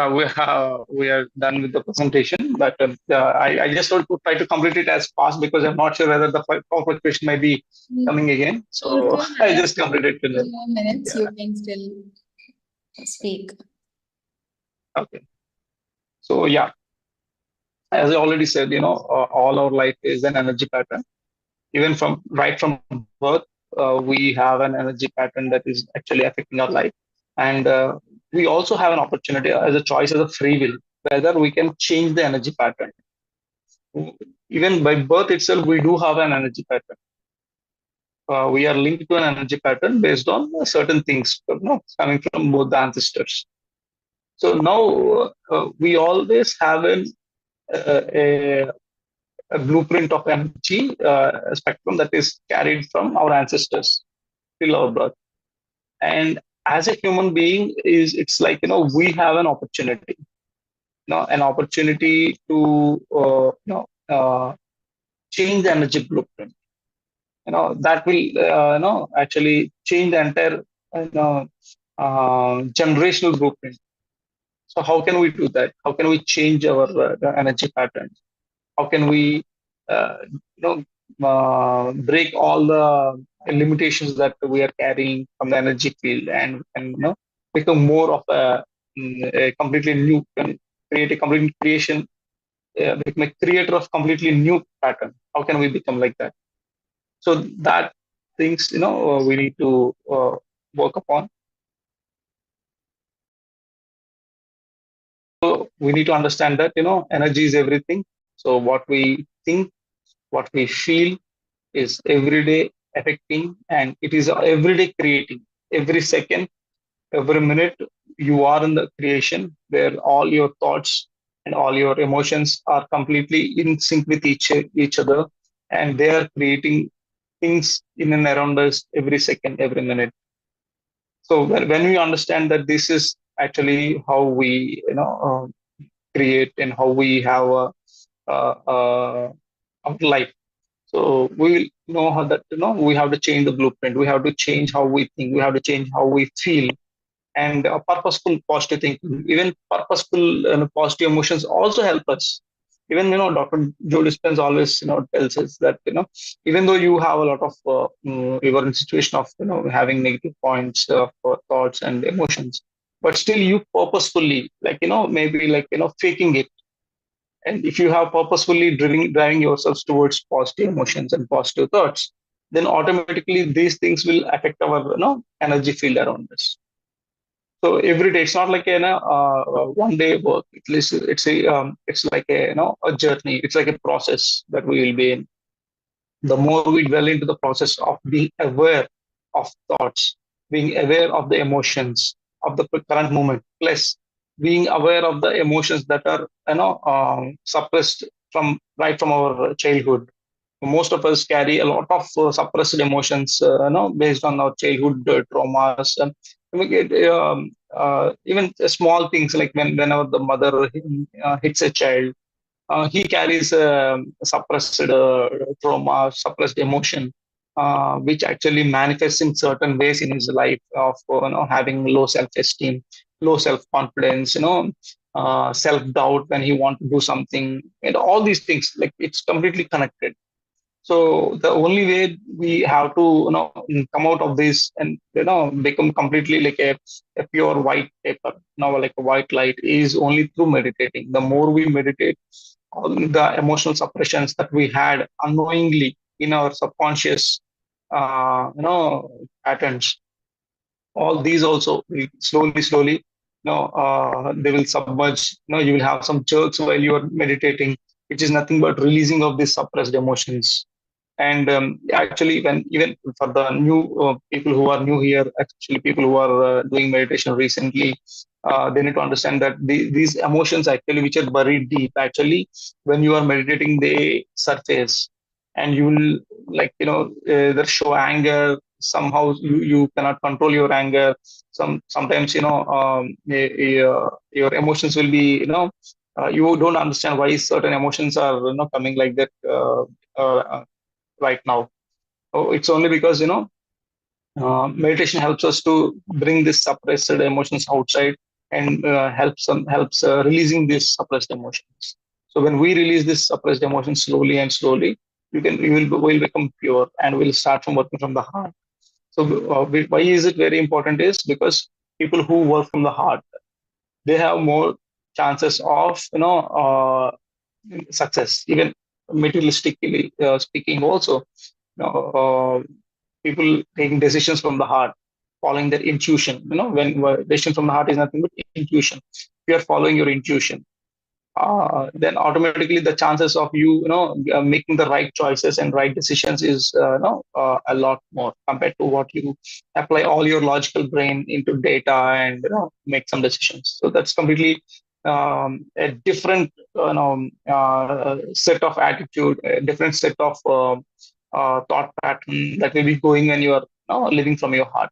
we are done with the presentation, but I just want to try to complete it as fast, because I'm not sure whether the proper question might be coming again. So I just completed it. 2 more minutes, you can still speak. Okay. So yeah, as I already said, all our life is an energy pattern. Even from birth, we have an energy pattern that is actually affecting our life, and we also have an opportunity as a choice, as a free will, whether we can change the energy pattern. Even by birth itself, we do have an energy pattern. We are linked to an energy pattern based on certain things, coming from both the ancestors. So now we always have a blueprint of energy spectrum that is carried from our ancestors till our birth. And as a human being, it's like we have an opportunity, an opportunity to change the energy blueprint. That will actually change the entire generational blueprint. So how can we do that? How can we change our energy patterns? How can we break all the limitations that we are carrying from the energy field, and become more of a completely new, create a complete creation, become a creator of completely new pattern? How can we become like that? So that things we need to work upon. So we need to understand that energy is everything. So what we think, what we feel, is every day affecting, and it is every day creating. Every second, every minute, you are in the creation where all your thoughts and all your emotions are completely in sync with each other, and they are creating things in and around us every second, every minute. So when we understand that this is actually how we create and how we have our life. So we know how that we have to change the blueprint. We have to change how we think. We have to change how we feel, and purposeful positive thinking. Even purposeful positive emotions also help us. Even Dr. Joe Dispenza always tells us that even though you have a lot of you are in situation of having negative points thoughts and emotions, but still you purposefully like maybe like faking it, and if you have purposefully driving yourselves towards positive emotions and positive thoughts, then automatically these things will affect our energy field around us. So every day, it's not like one day work. It's like a journey. It's like a process that we will be in. The more we dwell into the process of being aware of thoughts, being aware of the emotions of the current moment, plus being aware of the emotions that are suppressed from right from our childhood. Most of us carry a lot of suppressed emotions, based on our childhood traumas. And we get, even small things like whenever the mother hits a child, he carries suppressed trauma, suppressed emotion, which actually manifests in certain ways in his life of having low self-esteem, low self-confidence, self-doubt when he wants to do something, and all these things. Like it's completely connected. So the only way we have to come out of this and become completely like a pure white paper, like a white light, is only through meditating. The more we meditate, all the emotional suppressions that we had unknowingly in our subconscious patterns, all these also will slowly they will submerge. You will have some jerks while you are meditating, which is nothing but releasing of these suppressed emotions. And actually, when even for the new people who are new here, actually people who are doing meditation recently, they need to understand that these emotions actually, which are buried deep, actually when you are meditating they surface, and you will like either show anger. Somehow you cannot control your anger. Sometimes your emotions will be you don't understand why certain emotions are coming like that right now. Oh, it's only because meditation helps us to bring this suppressed emotions outside, and helps releasing these suppressed emotions. So when we release this suppressed emotions slowly and slowly, will become pure and will start from working from the heart. So why is it very important is because people who work from the heart, they have more chances of success, even materialistically speaking also. People taking decisions from the heart, following their intuition. When decision from the heart is nothing but intuition. If you are following your intuition, then automatically the chances of making the right choices and right decisions is a lot more compared to what you apply all your logical brain into data and make some decisions. So that's completely a different set of attitude, a different set of thought pattern that will be going when you are living from your heart.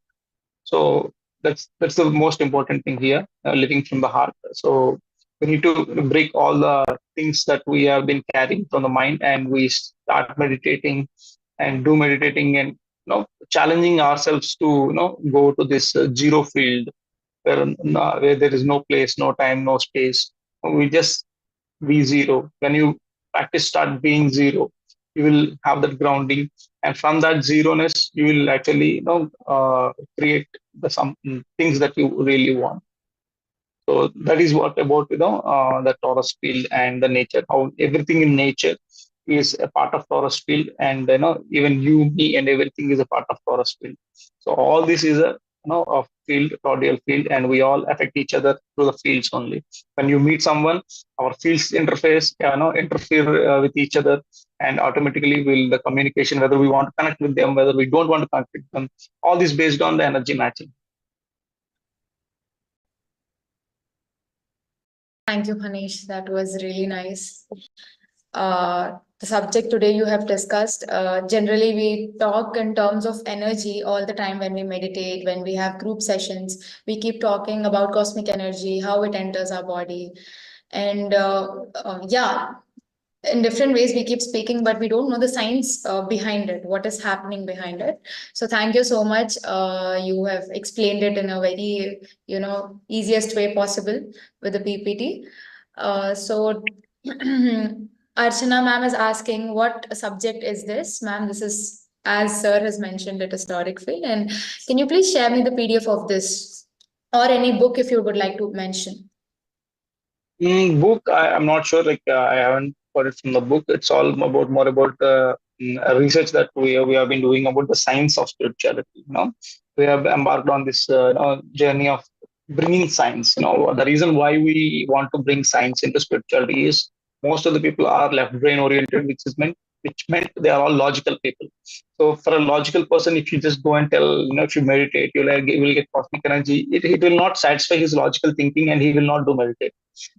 So that's the most important thing here, living from the heart. So we need to break all the things that we have been carrying from the mind, and we start meditating and do meditating, and challenging ourselves to go to this zero field where there is no place, no time, no space. We just be zero. When you practice start being zero, you will have that grounding, and from that zeroness, you will actually create the some things that you really want. So that is what about the torus field and the nature. How everything in nature is a part of torus field, and even you, me, and everything is a part of torus field. So all this is a field, toroidal field, and we all affect each other through the fields only. When you meet someone, our fields interfere with each other, and automatically will the communication, whether we want to connect with them, whether we don't want to connect with them, all this based on the energy matching. Thank you, Haneesh. That was really nice. The subject today you have discussed. Generally, we talk in terms of energy all the time when we meditate, when we have group sessions. We keep talking about cosmic energy, how it enters our body. And yeah, in different ways we keep speaking, but we don't know the science behind it, what is happening behind it. So thank you so much. You have explained it in a very, easiest way possible with the PPT. So Archana ma'am is asking, what subject is this? Ma'am, this is, as sir has mentioned, it historic field. And can you please share me the PDF of this or any book if you would like to mention? Book, I'm not sure. Like I haven't got it from the book. It's all about more about research that we have been doing about the science of spirituality. We have embarked on this journey of bringing science. The reason why we want to bring science into spirituality is most of the people are left brain oriented, which meant they are all logical people. So for a logical person, if you just go and tell, if you meditate, you will get cosmic energy. It will not satisfy his logical thinking, and he will not do meditate.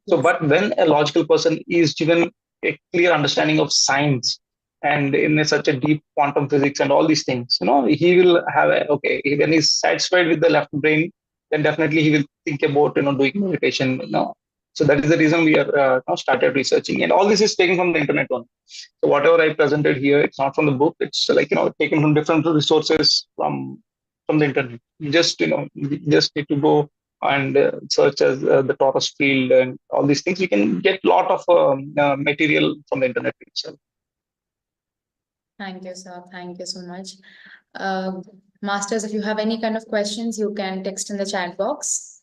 So, but when a logical person is given a clear understanding of science and in such a deep quantum physics and all these things, he will have okay, when he's satisfied with the left brain, then definitely he will think about, doing meditation, So that is the reason we are now started researching, and all this is taken from the internet one. So whatever I presented here, it's not from the book. It's like taken from different resources from the internet. You just need to go and search as the Torus field and all these things. You can get a lot of material from the internet itself. Thank you, sir. Thank you so much. Masters, if you have any kind of questions, you can text in the chat box.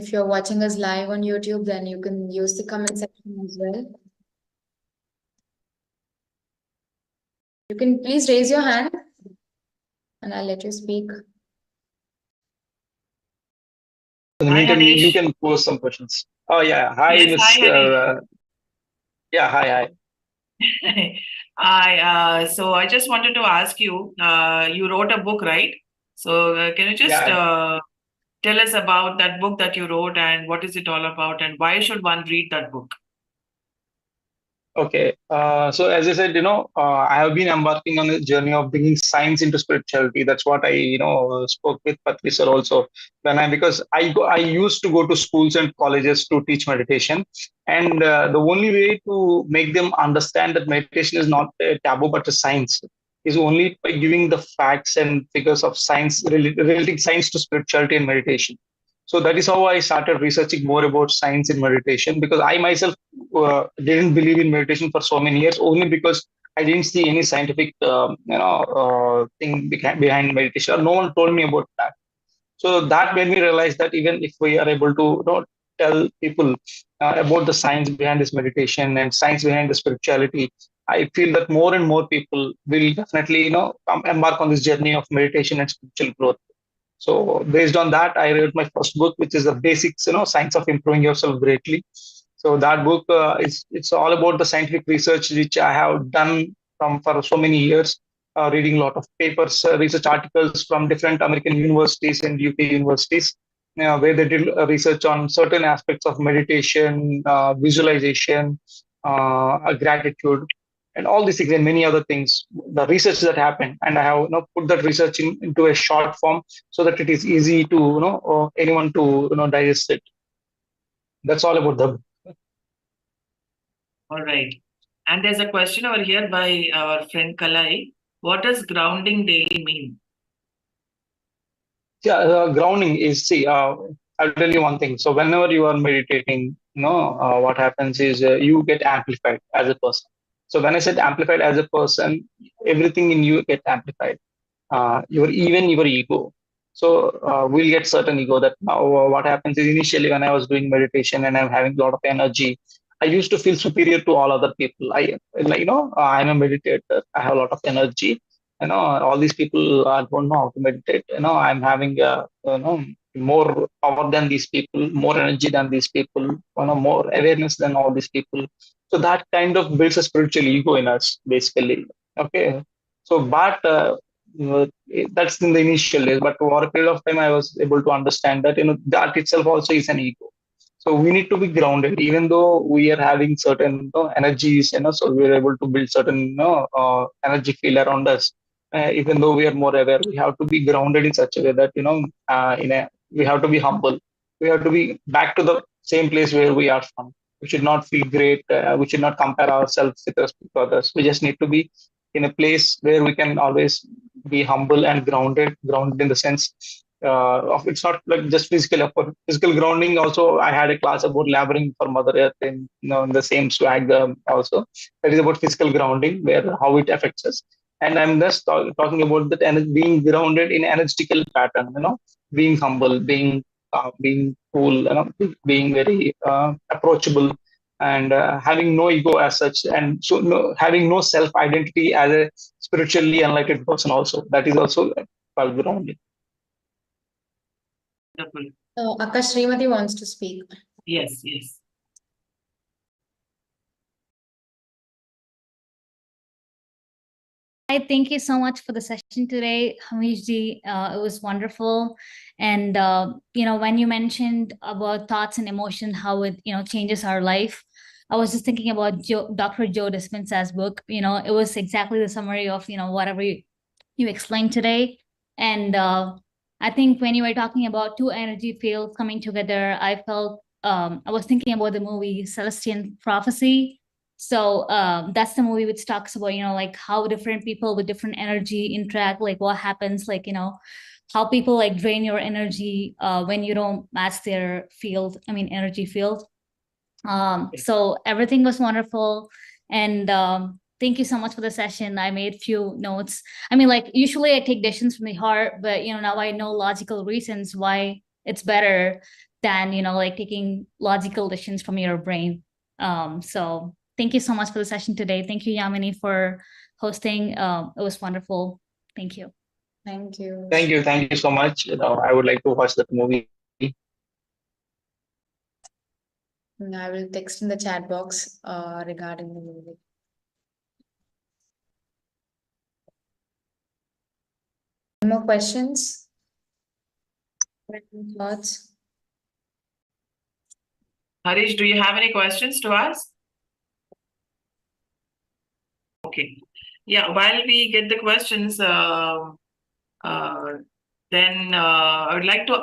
If you're watching us live on YouTube, then you can use the comment section as well. You can please raise your hand and I'll let you speak. In the Hi, meantime, you Haneesh. can pose some questions. Oh yeah, hi, Yes, hi, Haneesh. Mr. Yeah, hi. So I just wanted to ask you, you wrote a book, right? So can you just Yeah. tell us about that book that you wrote and what is it all about and why should one read that book? Okay. So as I said, I have been embarking on a journey of bringing science into spirituality. That's what I, spoke with Patri sir also. Because I used to go to schools and colleges to teach meditation, and the only way to make them understand that meditation is not a taboo but a science is only by giving the facts and figures of science, relating science to spirituality and meditation. So that is how I started researching more about science in meditation, because I myself didn't believe in meditation for so many years, only because I didn't see any scientific thing behind meditation, or no one told me about that. So that made me realize that even if we are able to tell people about the science behind this meditation and science behind the spirituality, I feel that more and more people will definitely embark on this journey of meditation and spiritual growth. So based on that, I wrote my first book, which is the basics, science of improving yourself greatly. So that book is it's all about the scientific research which I have done for so many years, reading a lot of papers, research articles from different American universities and UK universities, where they did research on certain aspects of meditation, visualization, gratitude, and all these things and many other things. The research that happened, and I have put that research into a short form so that it is easy to anyone to digest it. That's all about the. All right. And there's a question over here by our friend Kalai. What does grounding daily mean? Yeah, grounding is, see, I'll tell you one thing. So whenever you are meditating, what happens is you get amplified as a person. So when I said amplified as a person, everything in you get amplified. Even your ego. So we'll get certain ego that now what happens is, initially when I was doing meditation and I'm having a lot of energy, I used to feel superior to all other people. I'm a meditator. I have a lot of energy. All these people don't know how to meditate. I'm having more power than these people, more energy than these people, more awareness than all these people. So that kind of builds a spiritual ego in us, basically. Okay. But that's in the initial days. But over a period of time, I was able to understand that that itself also is an ego. So we need to be grounded, even though we are having certain energies, so we are able to build certain energy field around us. Even though we are more aware, we have to be grounded in such a way that we have to be humble. We have to be back to the same place where we are from. We should not feel great. We should not compare ourselves with respect to others. We just need to be in a place where we can always be humble and grounded. Grounded in the sense of it's not like just physical effort. Physical grounding also. I had a class about laboring for Mother Earth in the same swag also. That is about physical grounding, where how it affects us. And I'm just talking about that and being grounded in energetical pattern. Being humble, being cool, being very approachable, and having no ego as such, and so having no self identity as a spiritually enlightened person. Also, that is also called grounding. Wonderful. Akash Srimati wants to speak. Yes. Hi, thank you so much for the session today, Haneesh ji. It was wonderful. And, when you mentioned about thoughts and emotion, how it, changes our life, I was just thinking about Dr. Joe Dispenza's book. It was exactly the summary of, whatever you explained today. And I think when you were talking about two energy fields coming together, I felt, I was thinking about the movie Celestian Prophecy. So that's the movie which talks about, like how different people with different energy interact, like what happens, like, how people like drain your energy when you don't match their field, energy field. So everything was wonderful. And thank you so much for the session. I made few notes. Like usually I take decisions from the heart, but now I know logical reasons why it's better than, like taking logical decisions from your brain. So thank you so much for the session today. Thank you, Yamini, for hosting. It was wonderful. Thank you. Thank you. Thank you so much. I would like to watch that movie. I will text in the chat box regarding the movie. Any more questions? Any thoughts? Harish, do you have any questions to ask? Okay. Yeah, while we get the questions, then I would like to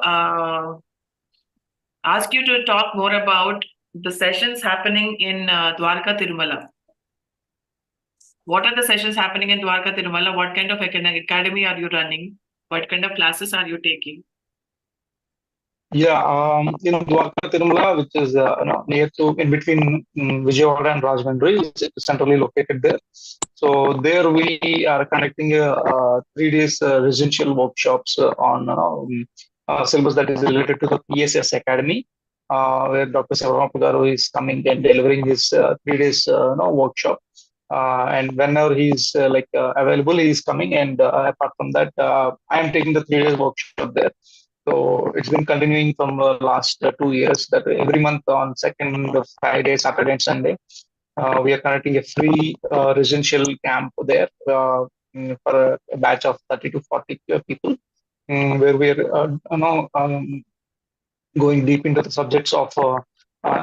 ask you to talk more about the sessions happening in Dwarka Tirumala. What are the sessions happening in Dwarka Tirumala? What kind of academy are you running? What kind of classes are you taking? Yeah, Dwarka Tirumala, which is near to in between Vijayawada and Rajahmundry, it's centrally located there. So there we are conducting 3 days residential workshops on syllabus that is related to the PSS Academy, where Dr. Sivaramapugaru is coming and delivering his 3 days workshop. And whenever he's available, he is coming. And apart from that, I am taking the 3 days workshop there. So it's been continuing from the last 2 years that every month on second Friday, Saturday, and Sunday, we are conducting a free residential camp there for a batch of 30 to 40 people, where we are going deep into the subjects of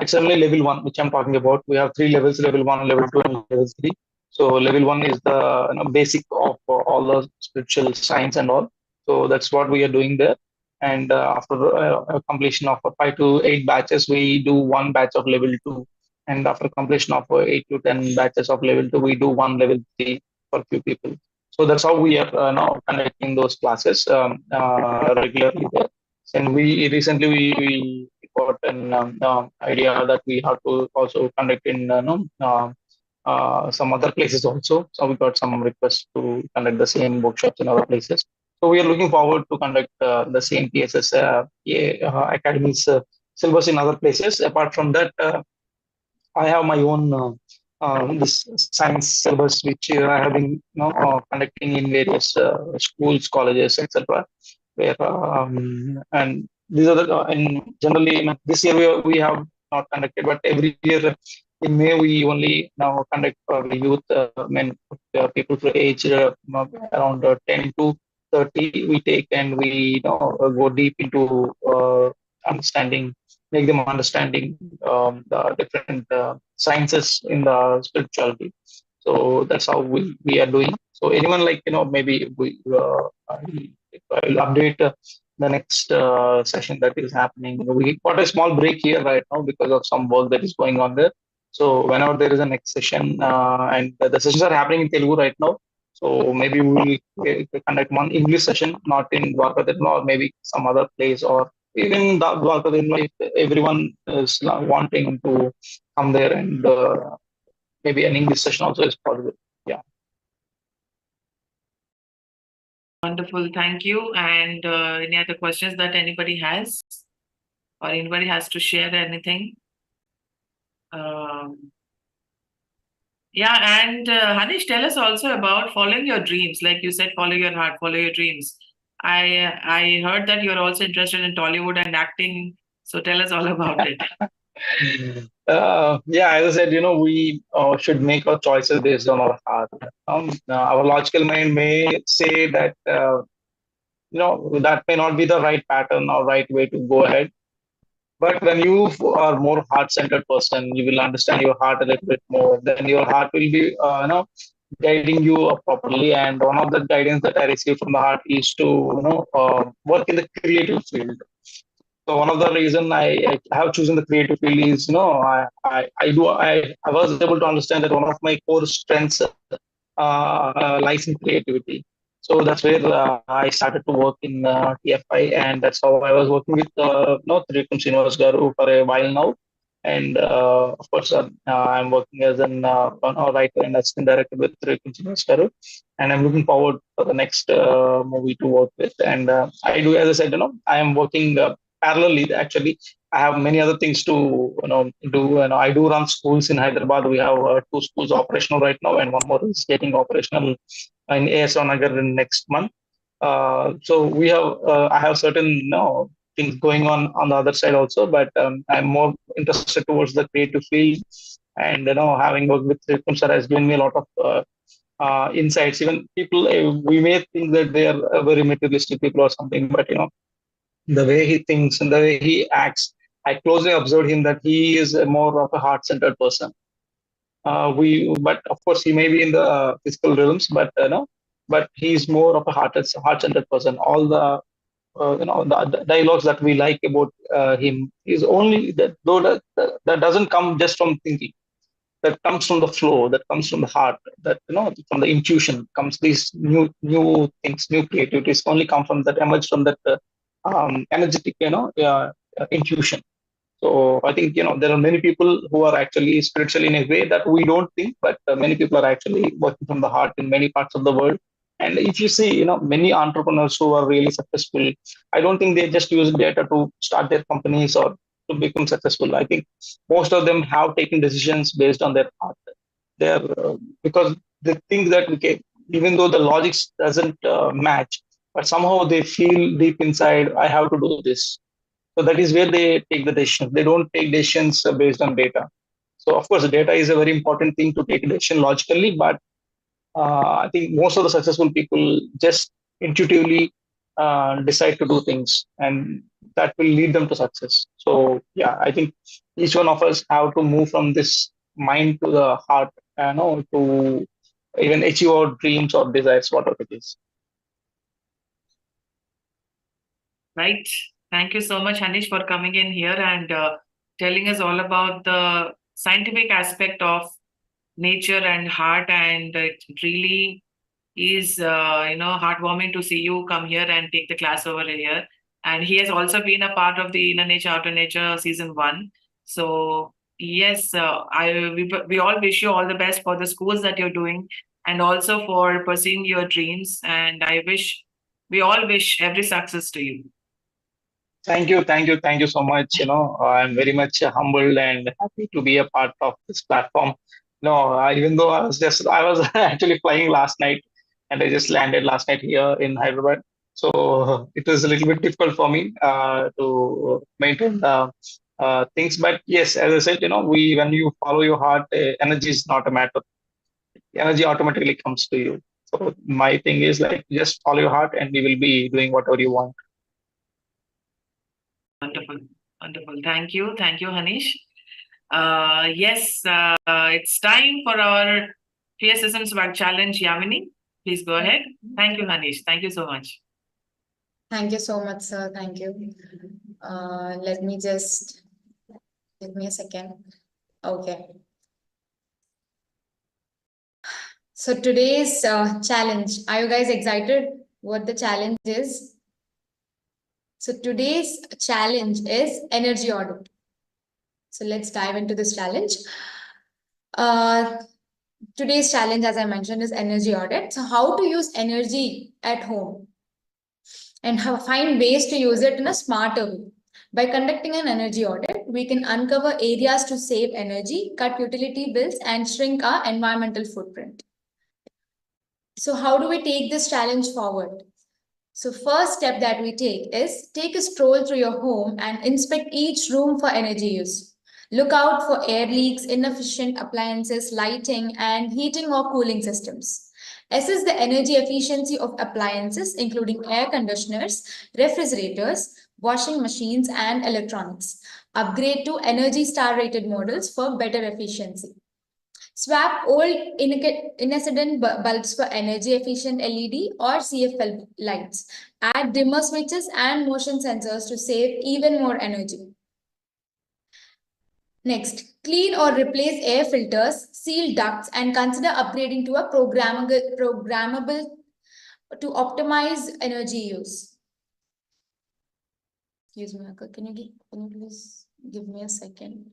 it's only level 1 which I'm talking about. We have 3 levels: level 1, level 2, and level 3. So level 1 is the basic of all the spiritual science and all. So that's what we are doing there. And after completion of 5 to 8 batches, we do one batch of level 2. And after completion of 8 to 10 batches of level 2, we do one level 3 for few people. So that's how we are now conducting those classes regularly there. And we got an idea that we have to also conduct in some other places also. So we got some requests to conduct the same workshops in other places. So we are looking forward to conduct the same PSS academies syllabus in other places. Apart from that, I have my own this science syllabus, which I have been conducting in various schools, colleges, etc. Where and these are the and generally this year we have not conducted, but every year in May, we only now conduct youth people for age around 10 to 30. We take and we go deep into understanding, make them understanding the different sciences in the spirituality. So that's how we are doing. So anyone like maybe I'll update the next session that is happening. We got a small break here right now because of some work that is going on there. So whenever there is a next session, and the sessions are happening in Telugu right now, so maybe we will conduct one English session, not in Dwarka or maybe some other place, or even Dwarka if everyone is wanting to come there, and maybe an English session also is possible. Yeah. Wonderful. Thank you. And any other questions that anybody has, or anybody has to share anything? Yeah, and Haneesh, tell us also about following your dreams. Like you said, follow your heart, follow your dreams. I heard that you're also interested in Tollywood and acting. So tell us all about it. Yeah, as I said, we should make our choices based on our heart. Our logical mind may say that, that may not be the right pattern or right way to go ahead. But when you are more heart-centered person, you will understand your heart a little bit more. Then your heart will be, guiding you properly. And one of the guidance that I received from the heart is to, work in the creative field. So one of the reason I have chosen the creative field is, I was able to understand that one of my core strengths lies in creativity. So that's where I started to work in TFI, and that's how I was working with Trivikram Srinivas Garu for a while now. And of course, I'm working as a writer and assistant director with Trivikram Srinivas Garu, and I'm looking forward for the next movie to work with. And I do, as I said, I am working parallelly. Actually, I have many other things to do. I do run schools in Hyderabad. We have two schools operational right now, and one more is getting operational in AS Nagar in next month. So I have certain things going on the other side also, but I'm more interested towards the creative field. And having worked with Trivikram sir has given me a lot of insights. Even people, we may think that they are very materialistic people or something, but the way he thinks and the way he acts, I closely observed him that he is more of a heart-centered person. But of course, he may be in the physical realms, but but he's more of a heart-centered person. All the the dialogues that we like about him is only that, though that doesn't come just from thinking. That comes from the flow. That comes from the heart. That from the intuition comes these new things, new creativities. Only come from that, emerge from that energetic, intuition. So I think there are many people who are actually spiritual in a way that we don't think, but many people are actually working from the heart in many parts of the world. And if you see, many entrepreneurs who are really successful, I don't think they just use data to start their companies or to become successful. I think most of them have taken decisions based on their heart. They're because they think that okay, even though the logic doesn't match, but somehow they feel deep inside, I have to do this. So that is where they take the decision. They don't take decisions based on data. So of course, data is a very important thing to take a decision logically, but I think most of the successful people just intuitively decide to do things, and that will lead them to success. So yeah, I think each one of us have to move from this mind to the heart, to even achieve our dreams or desires, whatever it is. Right. Thank you so much, Haneesh, for coming in here and telling us all about the scientific aspect of nature and heart. And it really is, heartwarming to see you come here and take the class over here. And he has also been a part of the Inner Nature, Outer Nature season 1. So yes, we all wish you all the best for the schools that you're doing and also for pursuing your dreams. And we all wish every success to you. Thank you so much. I'm very much humbled and happy to be a part of this platform. Even though I was actually flying last night, and I just landed last night here in Hyderabad. So it was a little bit difficult for me to maintain things. But yes, as I said, when you follow your heart, energy is not a matter. Energy automatically comes to you. So my thing is like just follow your heart, and you will be doing whatever you want. Wonderful, wonderful. Thank you, Haneesh. Yes, it's time for our PSSM SWAGG challenge. Yamini, please go ahead. Thank you, Haneesh. Thank you so much. Thank you so much, sir. Thank you. Let me just give me a second. Okay. So today's challenge, are you guys excited what the challenge is? So today's challenge is energy audit. So let's dive into this challenge. Today's challenge, as I mentioned, is energy audit. So how to use energy at home and find ways to use it in a smarter way. By conducting an energy audit, we can uncover areas to save energy, cut utility bills, and shrink our environmental footprint. So how do we take this challenge forward? So first step that we take is take a stroll through your home and inspect each room for energy use. Look out for air leaks, inefficient appliances, lighting, and heating or cooling systems. Assess the energy efficiency of appliances, including air conditioners, refrigerators, washing machines, and electronics. Upgrade to Energy Star rated models for better efficiency. Swap old incandescent bulbs for energy efficient LED or CFL lights. Add dimmer switches and motion sensors to save even more energy. Next, clean or replace air filters, seal ducts, and consider upgrading to a programmable to optimize energy use. Excuse me, Akka, can you please give me a second?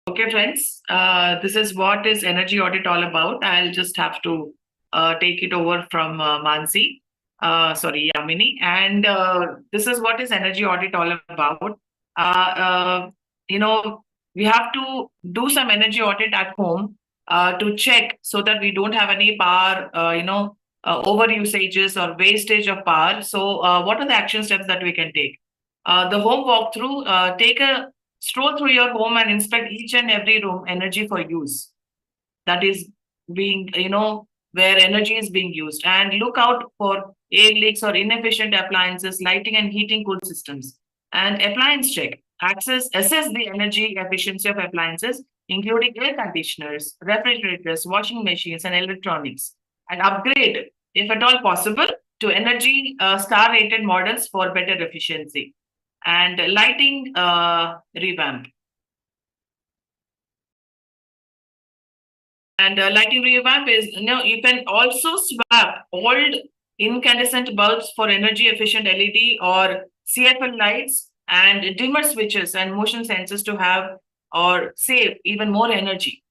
Okay, friends, this is what is energy audit all about. I'll just have to take it over from Yamini. And this is what is energy audit all about. We have to do some energy audit at home to check so that we don't have any power, over usages or wastage of power. So what are the action steps that we can take? The home walkthrough, take a stroll through your home and inspect each and every room energy for use. That is being, where energy is being used. And look out for air leaks or inefficient appliances, lighting and heating cool systems. And appliance check. Assess the energy efficiency of appliances, including air conditioners, refrigerators, washing machines, and electronics. And upgrade, if at all possible, to Energy Star rated models for better efficiency. And lighting revamp. And lighting revamp is, you can also swap old incandescent bulbs for energy efficient LED or CFL lights and dimmer switches and motion sensors to have or save even more energy.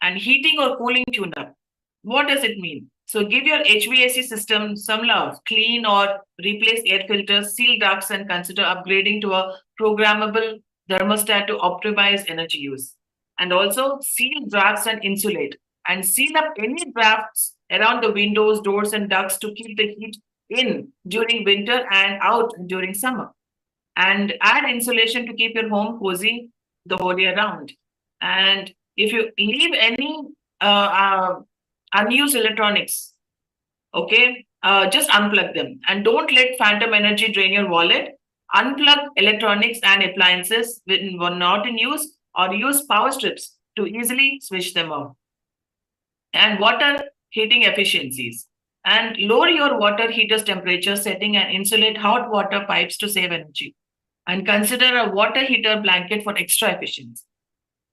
And heating or cooling tune-up. What does it mean? So give your HVAC system some love, clean or replace air filters, seal ducts, and consider upgrading to a programmable thermostat to optimize energy use. And also seal drafts and insulate, and seal up any drafts around the windows, doors, and ducts to keep the heat in during winter and out during summer. and add insulation to keep your home cozy the whole year round. And if you leave any unused electronics, okay, just unplug them and don't let phantom energy drain your wallet. Unplug electronics and appliances when not in use, or use power strips to easily switch them off. And water heating efficiencies. And lower your water heater's temperature setting and insulate hot water pipes to save energy. And consider a water heater blanket for extra efficiency.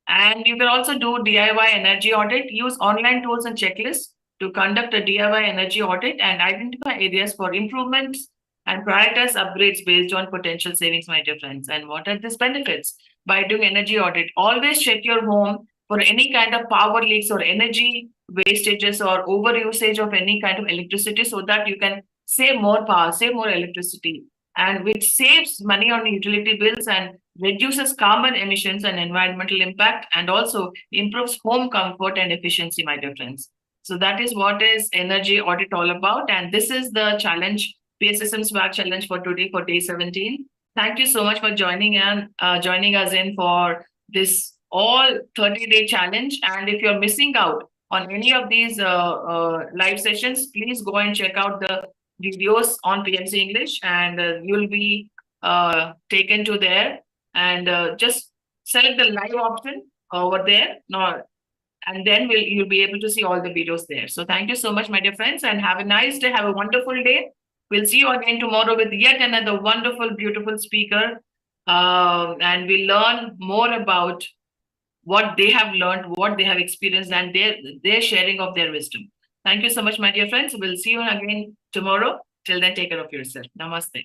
And you can also do DIY energy audit. Use online tools and checklists to conduct a DIY energy audit and identify areas for improvements and prioritize upgrades based on potential savings, my dear friends. And what are these benefits? By doing energy audit, always check your home for any kind of power leaks or energy wastages or overusage of any kind of electricity, so that you can save more power, save more electricity, and which saves money on utility bills and reduces carbon emissions and environmental impact, and also improves home comfort and efficiency, my dear friends. So that is what is energy audit all about. And this is the challenge, PSSM SWAG challenge for today, for day 17. Thank you so much for joining us in for this all 30-day challenge. And if you're missing out on any of these live sessions, please go and check out the videos on PMC English, and you'll be taken to there, and just select the live option over there. No, and then you'll be able to see all the videos there. So thank you so much, my dear friends, and have a nice day. Have a wonderful day. We'll see you again tomorrow with yet another wonderful, beautiful speaker, and we'll learn more about what they have learned, what they have experienced, and their sharing of their wisdom. Thank you so much, my dear friends. We'll see you again tomorrow. Till then, take care of yourself. Namaste.